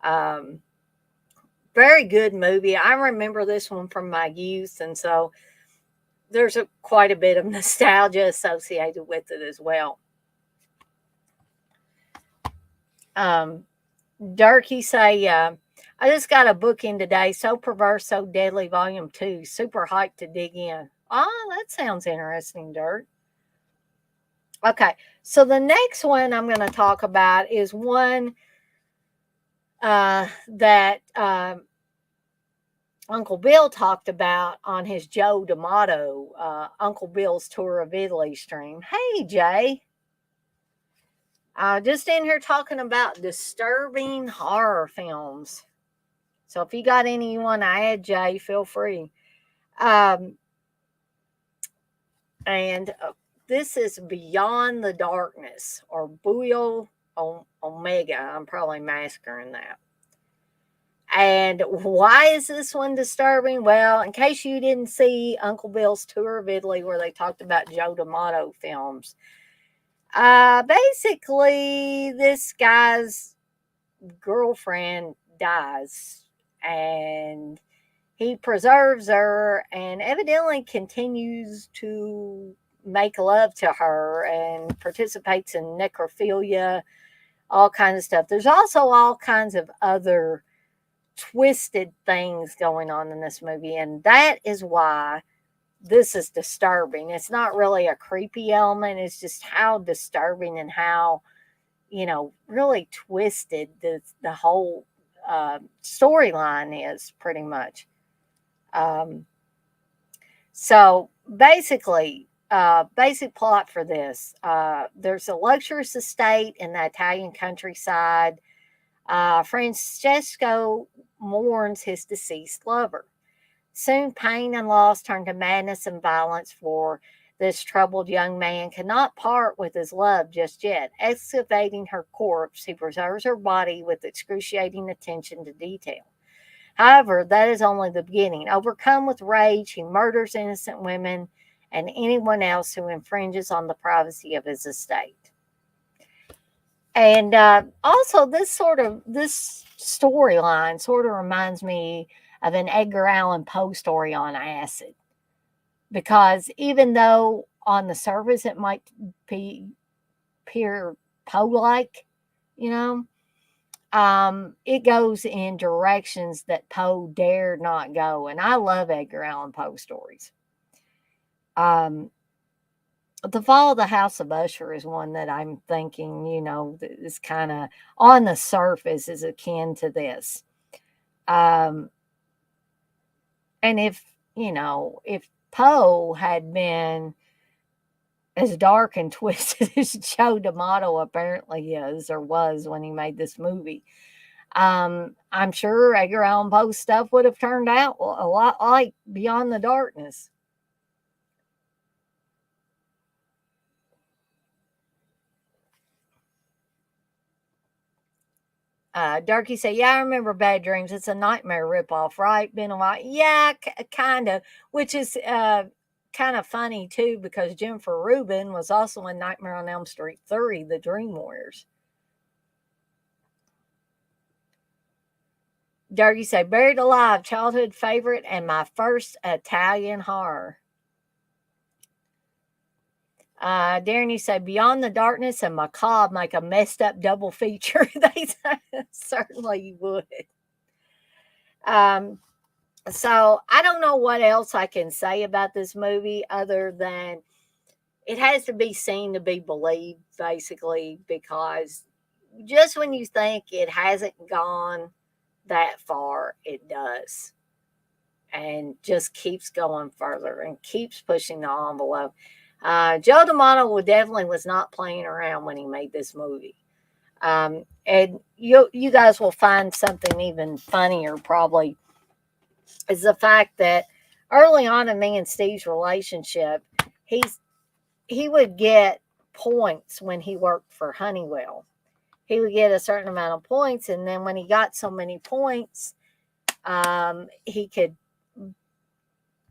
Um, Very good movie. I remember this one from my youth, and so there's quite a bit of nostalgia associated with it as well. Um, Dirk, you say, I just got a book in today, So Perverse, So Deadly, Volume 2. Super hyped to dig in. Oh, that sounds interesting, Dirk. Okay, so the next one I'm going to talk about is one that Uncle Bill talked about on his Joe D'Amato, Uncle Bill's Tour of Italy stream. Hey, Jay. Just in here talking about disturbing horror films. So if you got any you want to add, Jay, feel free. Um, and this is Beyond the Darkness or Buio Omega. I'm probably massacring that. And why is this one disturbing? Well, in case you didn't see Uncle Bill's Tour of Italy, where they talked about Joe D'Amato films, basically, this guy's girlfriend dies and he preserves her and evidently continues to make love to her and participates in necrophilia, all kinds of stuff. There's also all kinds of other twisted things going on in this movie, and that is why this is disturbing. It's not really a creepy element, it's just how disturbing and how really twisted the whole storyline is pretty much. um, so basically, basic plot for this, there's a luxurious estate in the Italian countryside. Francesco mourns his deceased lover. Soon, pain and loss turn to madness and violence for this troubled young man. Cannot part with his love just yet. Excavating her corpse, he preserves her body with excruciating attention to detail. However, that is only the beginning. Overcome with rage, he murders innocent women and anyone else who infringes on the privacy of his estate. And also, this storyline sort of reminds me of an Edgar Allan Poe story on acid, because even though on the surface it might be appear Poe like, you know, It goes in directions that Poe dared not go. And I love Edgar Allan Poe stories. Um, the Fall of the House of Usher is one that I'm thinking, is kind of on the surface is akin to this. Um, and if Poe had been as dark and twisted as Joe D'Amato apparently is or was when he made this movie, I'm sure Edgar Allan Poe's stuff would have turned out a lot like Beyond the Darkness. Darky say, yeah, I remember Bad Dreams. It's a Nightmare ripoff, right? Been a while. Yeah, kind of, which is kind of funny too because Jennifer Rubin was also in Nightmare on Elm Street 3, The Dream Warriors. Darky say, Buried Alive, childhood favorite and my first Italian horror. Darren, you say Beyond the Darkness and Macabre make a messed up double feature. They certainly would. So I don't know what else I can say about this movie other than it has to be seen to be believed, basically, because just when you think it hasn't gone that far, it does. And just keeps going further and keeps pushing the envelope. Joe D'Amato definitely was not playing around when he made this movie. And you guys will find something even funnier probably is the fact that early on in me and Steve's relationship, he would get points when he worked for Honeywell. He would get a certain amount of points, and then when he got so many points, he could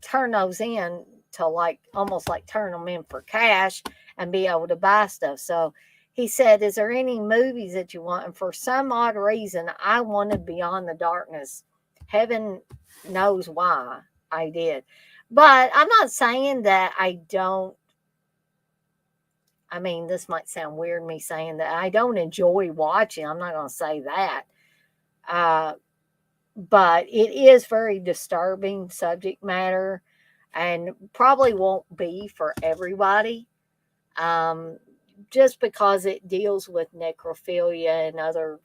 turn those in to almost like turn them in for cash and be able to buy stuff. So he said, is there any movies that you want? And for some odd reason, I wanted Beyond the Darkness. Heaven knows why I did. But I'm not saying that I don't. I mean, this might sound weird, me saying that I don't enjoy watching. I'm not going to say that. But it is very disturbing subject matter and probably won't be for everybody. Just because it deals with necrophilia and other,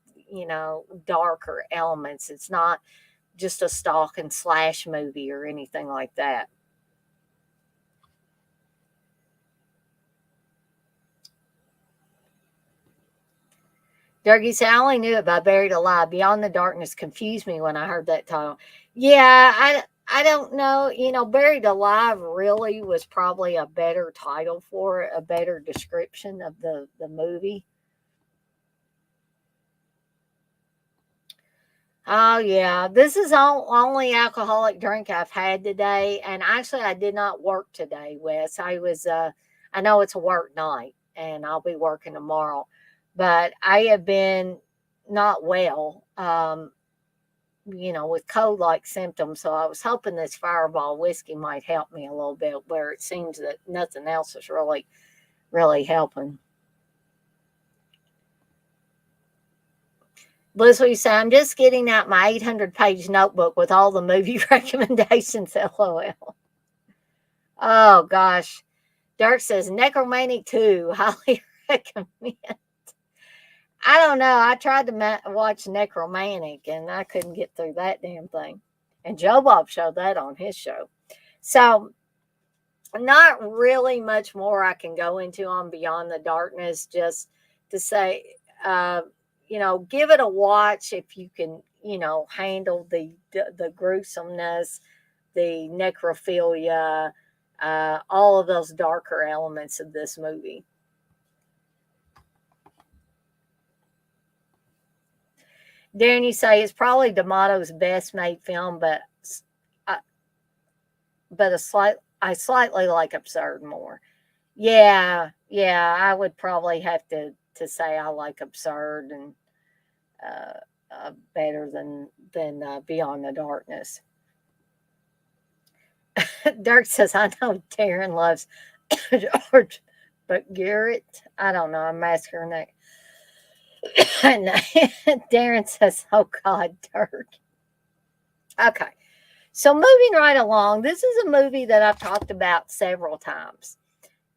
darker elements. It's not just a stalk and slash movie or anything like that. Dougie said, I only knew it by Buried Alive. Beyond the Darkness confused me when I heard that title. Yeah, I don't know. Buried Alive really was probably a better title for it, a better description of the movie. Oh, yeah. This is the only alcoholic drink I've had today. And actually, I did not work today, Wes. I know it's a work night and I'll be working tomorrow, but I have been not well, with cold like symptoms. So I was hoping this Fireball whiskey might help me a little bit, where it seems that nothing else is really, really helping. Bliss, what you say? I'm just getting out my 800-page notebook with all the movie recommendations. LOL. Oh gosh. Dirk says Necromantic 2. Highly recommend. I don't know. I tried to watch Necromantic and I couldn't get through that damn thing. And Joe Bob showed that on his show. So, not really much more I can go into on Beyond the Darkness. Just to say, give it a watch if you can, handle the gruesomeness, the necrophilia, all of those darker elements of this movie. Darren, you say it's probably D'Amato's best made film, but uh, I slightly like Absurd more. Yeah, I would probably have to say I like Absurd and better than Beyond the Darkness. Dirk says, I know Darren loves George, but Garrett, I don't know. I'm masking her neck. And Darren says, oh God, Dirk. Okay. So moving right along, this is a movie that I've talked about several times.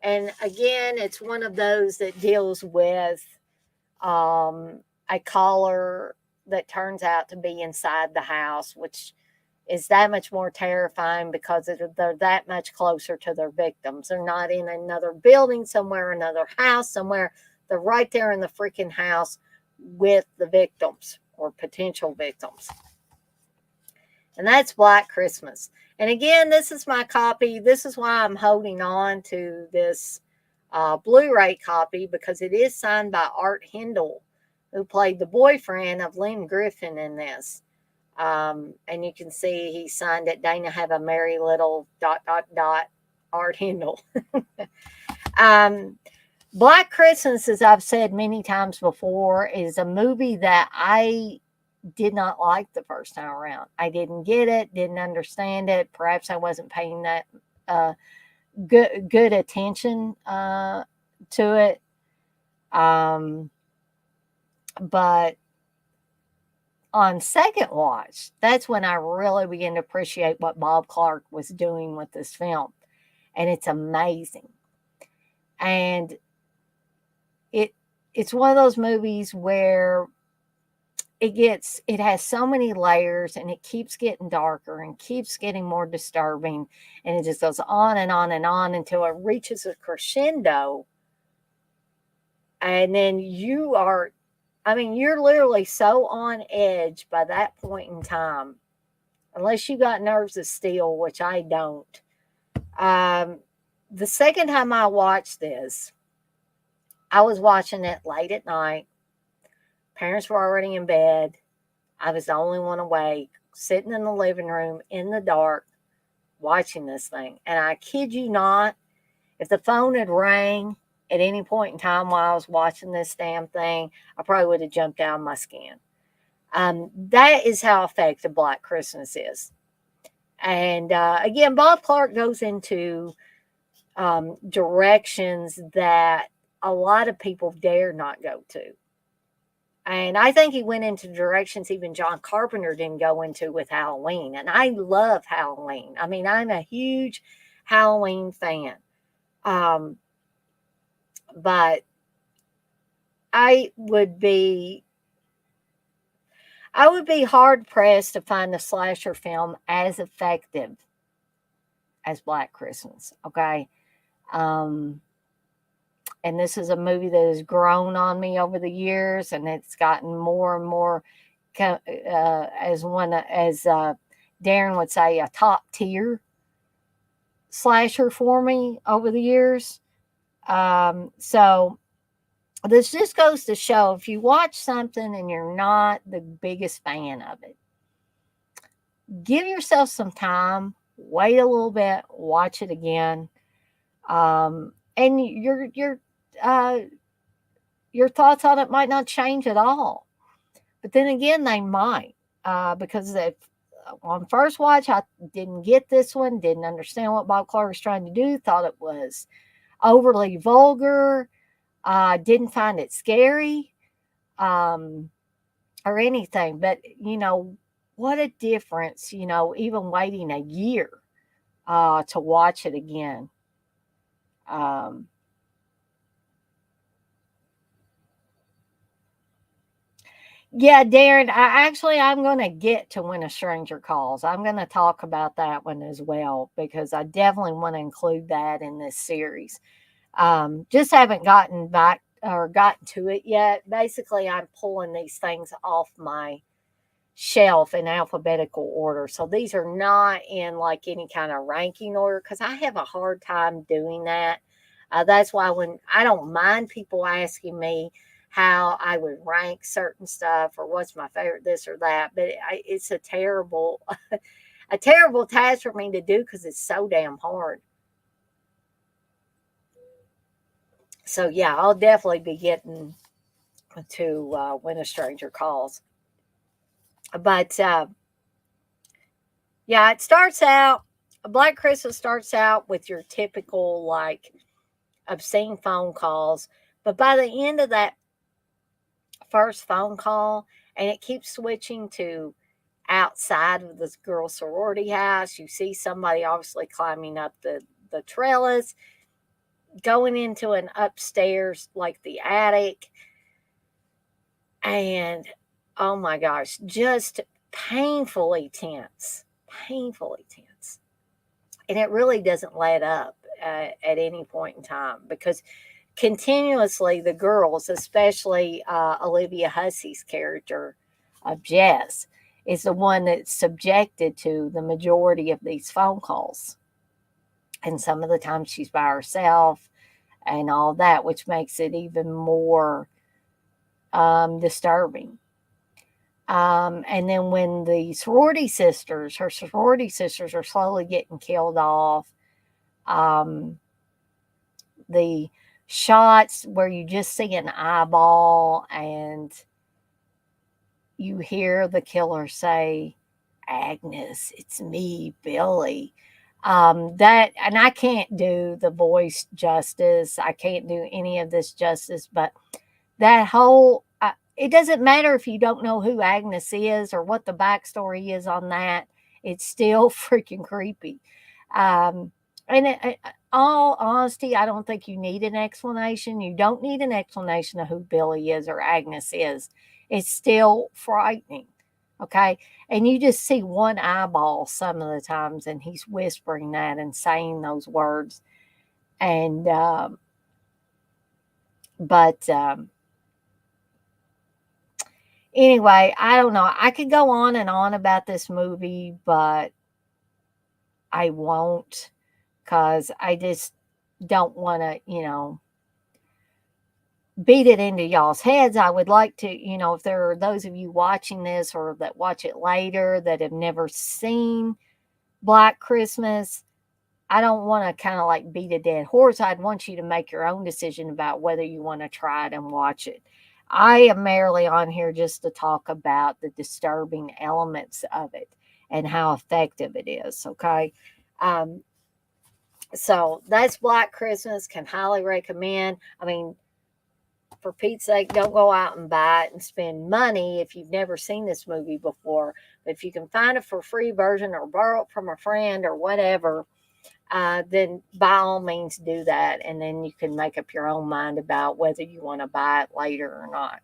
And again, it's one of those that deals with a caller that turns out to be inside the house, which is that much more terrifying because they're that much closer to their victims. They're not in another building somewhere, another house somewhere. They're right there in the freaking house with the victims or potential victims. And that's Black Christmas. And again, this is my copy. This is why I'm holding on to this Blu-ray copy, because it is signed by Art Hindle, who played the boyfriend of Lynn Griffin in this. And you can see he signed it, Dana have a merry little ... Art Hindle. Black Christmas, as I've said many times before, is a movie that I did not like the first time around. I didn't get it, didn't understand it. Perhaps I wasn't paying that good attention to it. But on second watch, that's when I really began to appreciate what Bob Clark was doing with this film. And it's amazing. And it's one of those movies where it has so many layers, and it keeps getting darker and keeps getting more disturbing, and it just goes on and on and on until it reaches a crescendo. And then you're literally so on edge by that point in time, unless you got nerves of steel, which I don't. The second time I watched this, I was watching it late at night. Parents were already in bed. I was the only one awake, sitting in the living room in the dark, watching this thing. And I kid you not, if the phone had rang at any point in time while I was watching this damn thing, I probably would have jumped out of my skin. That is how effective Black Christmas is. And again, Bob Clark goes into directions that a lot of people dare not go to. And I think he went into directions even John Carpenter didn't go into with Halloween. And I love Halloween. I mean, I'm a huge Halloween fan. But I would be hard pressed to find a slasher film as effective as Black Christmas. Okay. And this is a movie that has grown on me over the years, and it's gotten more and more, as Darren would say, a top tier slasher for me over the years. So this just goes to show, if you watch something and you're not the biggest fan of it, give yourself some time, wait a little bit, watch it again. And your thoughts on it might not change at all. But then again, they might, because on first watch, I didn't get this one, didn't understand what Bob Clark was trying to do, thought it was overly vulgar, didn't find it scary or anything. But, what a difference, even waiting a year to watch it again. Yeah, Darren, I'm going to get to When a Stranger Calls. I'm going to talk about that one as well, because I definitely want to include that in this series. Just haven't gotten back or gotten to it yet. Basically, I'm pulling these things off my shelf in alphabetical order. So these are not in like any kind of ranking order, because I have a hard time doing that. That's why when I don't mind people asking me how I would rank certain stuff or what's my favorite this or that, but it's a terrible a terrible task for me to do, because it's so damn hard. So yeah, I'll definitely be getting to When a Stranger Calls. But yeah, it starts out, Black Christmas starts out with your typical like obscene phone calls. But by the end of that first phone call, and it keeps switching to outside of this girl sorority house. You see somebody obviously climbing up the trellis, going into an upstairs, like the attic. And oh my gosh, just painfully tense. And it really doesn't let up at any point in time, because continuously the girls, especially Olivia Hussey's character of Jess, is the one that's subjected to the majority of these phone calls. And some of the times she's by herself and all that, which makes it even more disturbing. And then when her sorority sisters are slowly getting killed off, the shots where you just see an eyeball and you hear the killer say, "Agnes, it's me, Billy." That, and I can't do the voice justice. I can't do any of this justice, but that whole, it doesn't matter if you don't know who Agnes is or what the backstory is on that. It's still freaking creepy. And all honesty, I don't think you need an explanation. You don't need an explanation of who Billy is or Agnes is. It's still frightening. Okay. And you just see one eyeball some of the times, and he's whispering that and saying those words. And, but, anyway, I don't know. I could go on and on about this movie, but I won't, because I just don't want to, beat it into y'all's heads. I would like to, if there are those of you watching this or that watch it later that have never seen Black Christmas, I don't want to kind of like beat a dead horse. I'd want you to make your own decision about whether you want to try it and watch it. I am merely on here just to talk about the disturbing elements of it and how effective it is. Okay. So that's Black Christmas. Can highly recommend. I mean, for Pete's sake, don't go out and buy it and spend money if you've never seen this movie before. But if you can find it for a free version or borrow it from a friend or whatever, then by all means do that. And then you can make up your own mind about whether you want to buy it later or not.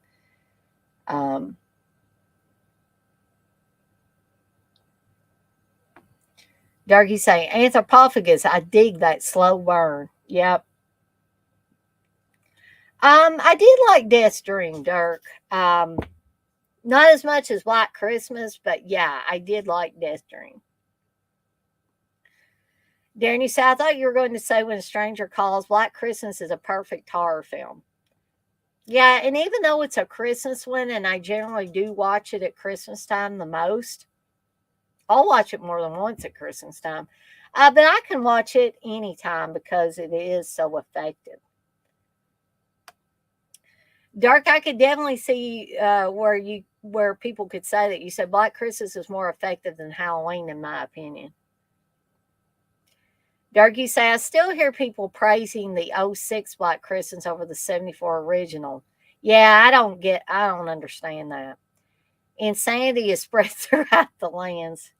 Darky saying, Anthropophagus, I dig that slow burn. Yep. I did like Death's Dream, Dirk. Not as much as Black Christmas, but yeah, I did like Death's Dream. Darren, you said, I thought you were going to say When a Stranger Calls, Black Christmas is a perfect horror film. Yeah, and even though it's a Christmas one, and I generally do watch it at Christmas time the most, I'll watch it more than once at Christmas time. But I can watch it anytime because it is so effective. Dark, I could definitely see where people could say that. You said Black Christmas is more effective than Halloween, in my opinion. Dark, you say, I still hear people praising the 06 Black Christmas over the 74 original. Yeah, I don't understand that. Insanity is spread throughout the lands.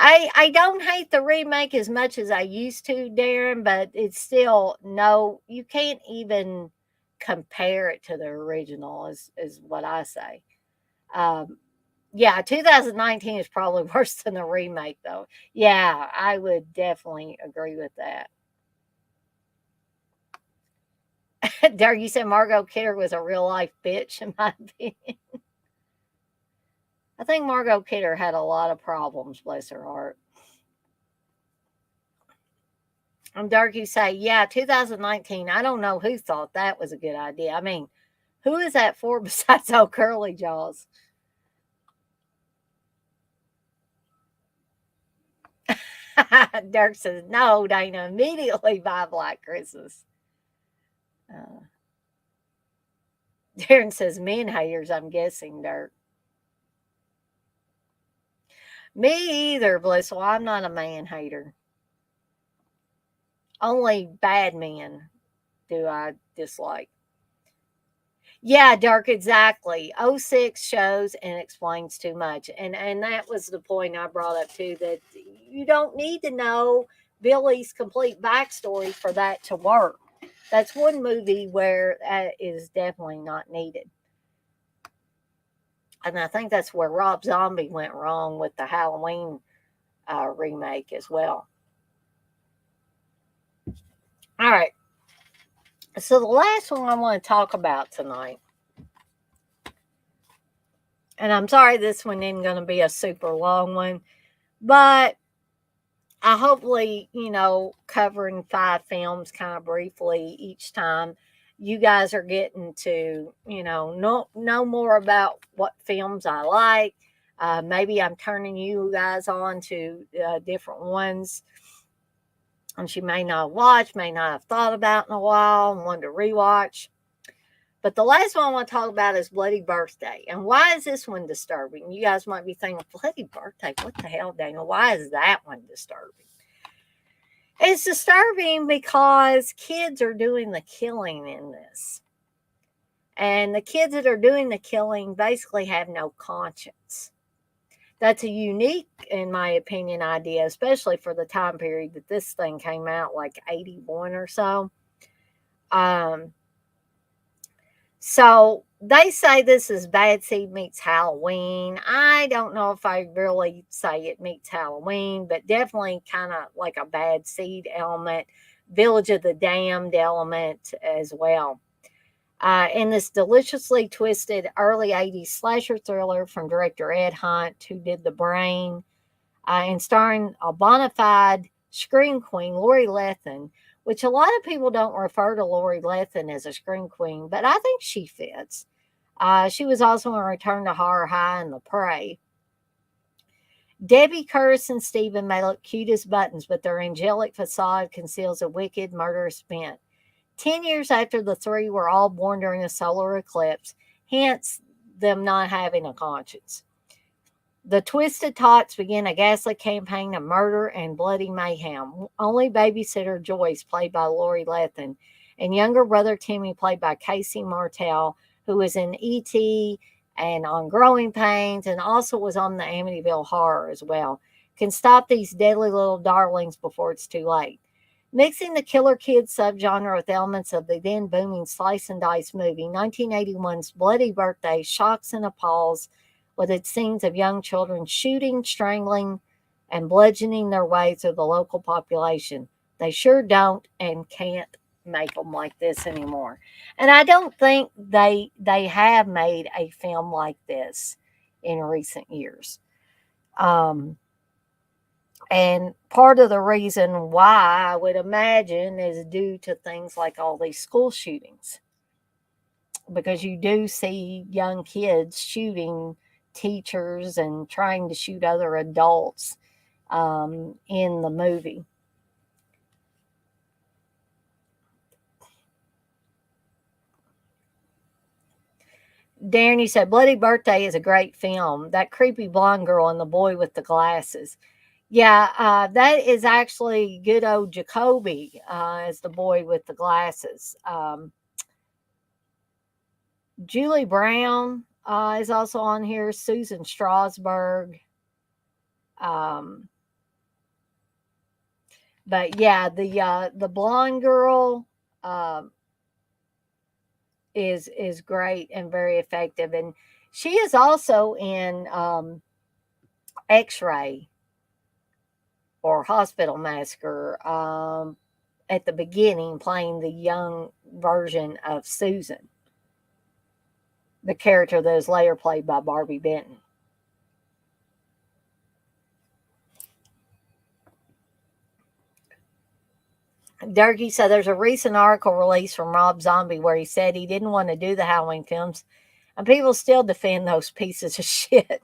I don't hate the remake as much as I used to, Darren, but it's still, no, you can't even compare it to the original, is what I say. Yeah, 2019 is probably worse than the remake, though. Yeah, I would definitely agree with that. Derek, you said Margot Kidder was a real life bitch, in my opinion. I think Margot Kidder had a lot of problems, bless her heart. Dark, you say, yeah, 2019. I don't know who thought that was a good idea. I mean, who is that for besides old Curly Jaws? Dirk says, no, Dana, immediately buy Black Christmas. Darren says, men haters, I'm guessing, Dirk. Me either, Blissful. I'm not a man hater. Only bad men do I dislike. Yeah, Dirk, exactly. '06 shows and explains too much. And that was the point I brought up too, that you don't need to know Billy's complete backstory for that to work. That's one movie where that is definitely not needed. And I think that's where Rob Zombie went wrong with the Halloween remake as well. All right. So the last one I want to talk about tonight, and I'm sorry this one isn't going to be a super long one, but I hopefully, covering 5 films kind of briefly each time, you guys are getting to, know more about what films I like. Maybe I'm turning you guys on to different ones, and you may not watch, may not have thought about in a while, and want to rewatch. But the last one I want to talk about is Bloody Birthday. And why is this one disturbing? You guys might be thinking, Bloody Birthday? What the hell, Daniel? Why is that one disturbing? It's disturbing because kids are doing the killing in this. And the kids that are doing the killing basically have no conscience. That's a unique, in my opinion, idea, especially for the time period that this thing came out, like 81 or so. Um, so they say this is Bad Seed meets Halloween. I don't know if I really say it meets Halloween, but definitely kind of like a Bad Seed element, Village of the Damned element as well. In this deliciously twisted early 80s slasher thriller from director Ed Hunt, who did The Brain, and starring a bona fide scream queen, Lori Lethan, which a lot of people don't refer to Lori Lethan as a scream queen, but I think she fits. She was also in Return to Horror High and The Prey. Debbie, Curtis, and Stephen may look cute as buttons, but their angelic facade conceals a wicked, murderous bent. 10 years after the three were all born during a solar eclipse, hence them not having a conscience. The Twisted Tots begin a ghastly campaign of murder and bloody mayhem. Only babysitter Joyce, played by Lori Lethan, and younger brother Timmy, played by Casey Martell, who was in E.T. and on Growing Pains and also was on the Amityville Horror as well, can stop these deadly little darlings before it's too late. Mixing the killer kids subgenre with elements of the then booming slice and dice movie, 1981's Bloody Birthday shocks and appalls with its scenes of young children shooting, strangling, and bludgeoning their way through the local population. They sure don't and can't make them like this anymore. And I don't think they have made a film like this in recent years. Um, and part of the reason why, I would imagine, is due to things like all these school shootings. Because you do see young kids shooting teachers and trying to shoot other adults in the movie. Darren, you said Bloody Birthday is a great film. That creepy blonde girl and the boy with the glasses. Yeah, that is actually good old Jacoby as the boy with the glasses. Julie Brown is also on here. Susan Strasberg. Um, but yeah, the blonde girl is great and very effective, and she is also in X-Ray or Hospital Massacre at the beginning, playing the young version of Susan, the character that is later played by Barbie Benton. Durkee said there's a recent article released from Rob Zombie where he said he didn't want to do the Halloween films, and people still defend those pieces of shit.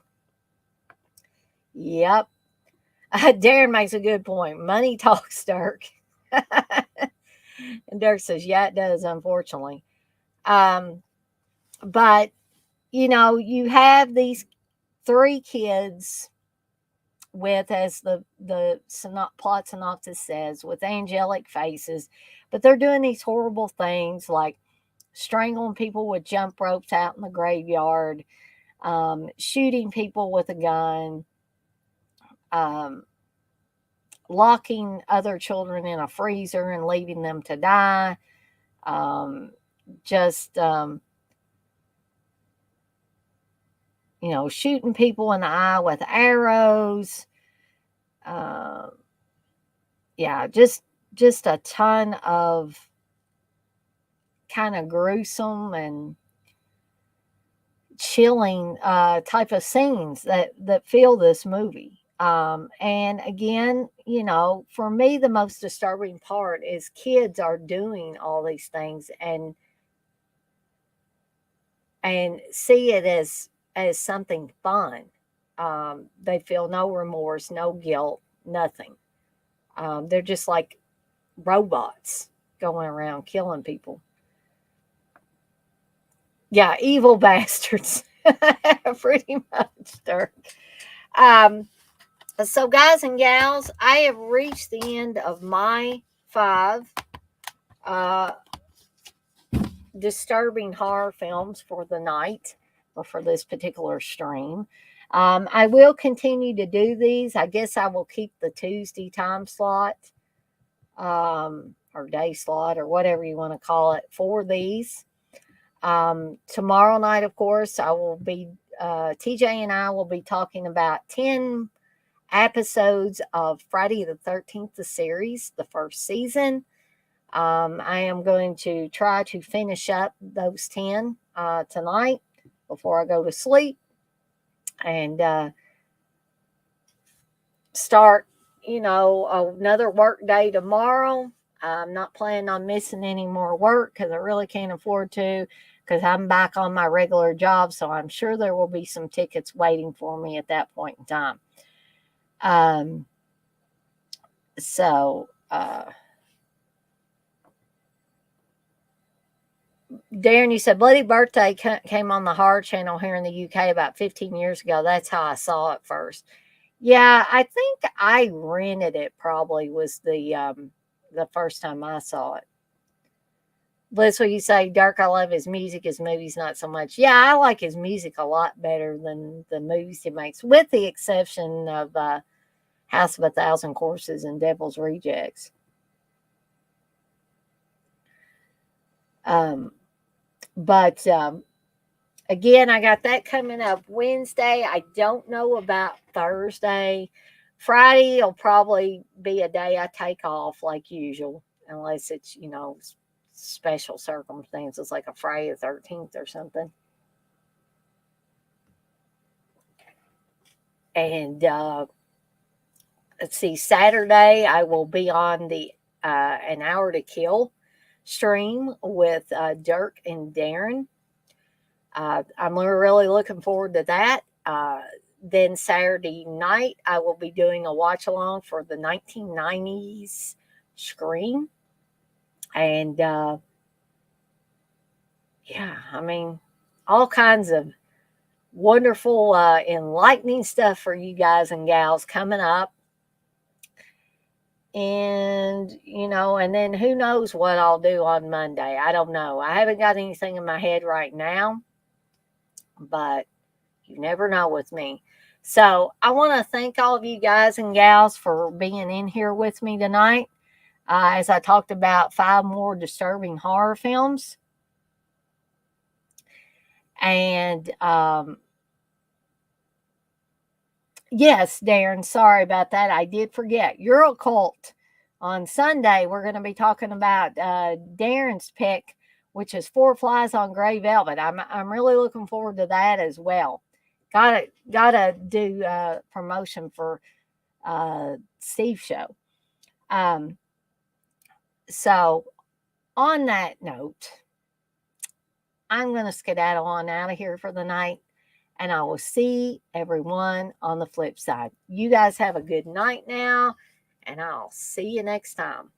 Yep. Darren makes a good point. Money talks, Dirk. And Dirk says, yeah, it does, unfortunately. Um, but, you have these 3 kids with, as the plot synopsis says, with angelic faces, but they're doing these horrible things like strangling people with jump ropes out in the graveyard, shooting people with a gun, um, locking other children in a freezer and leaving them to die, just shooting people in the eye with arrows. Uh, yeah, just a ton of kind of gruesome and chilling type of scenes that fill this movie. And again, for me, the most disturbing part is kids are doing all these things and see it as something fun. They feel no remorse, no guilt, nothing. They're just like robots going around killing people. Yeah, evil bastards. Pretty much, Dirk. Um, so, guys and gals, I have reached the end of my 5 uh, disturbing horror films for the night or for this particular stream. I will continue to do these. I guess I will keep the Tuesday time slot or day slot or whatever you want to call it for these. Tomorrow night, of course, I will be, TJ and I will be talking about 10 episodes of Friday the 13th, the series, the first season. I am going to try to finish up those 10 tonight before I go to sleep and start, another work day tomorrow. I'm not planning on missing any more work because I really can't afford to because I'm back on my regular job. So I'm sure there will be some tickets waiting for me at that point in time. So, Darren, you said Bloody Birthday came on the Horror Channel here in the UK about 15 years ago. That's how I saw it first. Yeah, I think I rented it. Probably was the first time I saw it. Liz, what you say, Dirk, I love his music. His movies, not so much. Yeah, I like his music a lot better than the movies he makes, with the exception of House of a Thousand Corpses and Devil's Rejects. But again, I got that coming up Wednesday. I don't know about Thursday. Friday will probably be a day I take off like usual, unless it's, special circumstances like a Friday the 13th or something. And let's see, Saturday I will be on the An Hour to Kill stream with Dirk and Darren. I'm really looking forward to that. Then Saturday night, I will be doing a watch along for the 1990s Scream. And all kinds of wonderful, enlightening stuff for you guys and gals coming up. And, and then who knows what I'll do on Monday. I don't know. I haven't got anything in my head right now, but you never know with me. So I want to thank all of you guys and gals for being in here with me tonight. As I talked about 5 more disturbing horror films. And yes, Darren, sorry about that. I did forget. Eurocult on Sunday. We're going to be talking about Darren's pick, which is 4 Flies on Gray Velvet. I'm really looking forward to that as well. Gotta do promotion for Steve's show. So on that note, I'm going to skedaddle on out of here for the night, and I will see everyone on the flip side. You guys have a good night now, and I'll see you next time.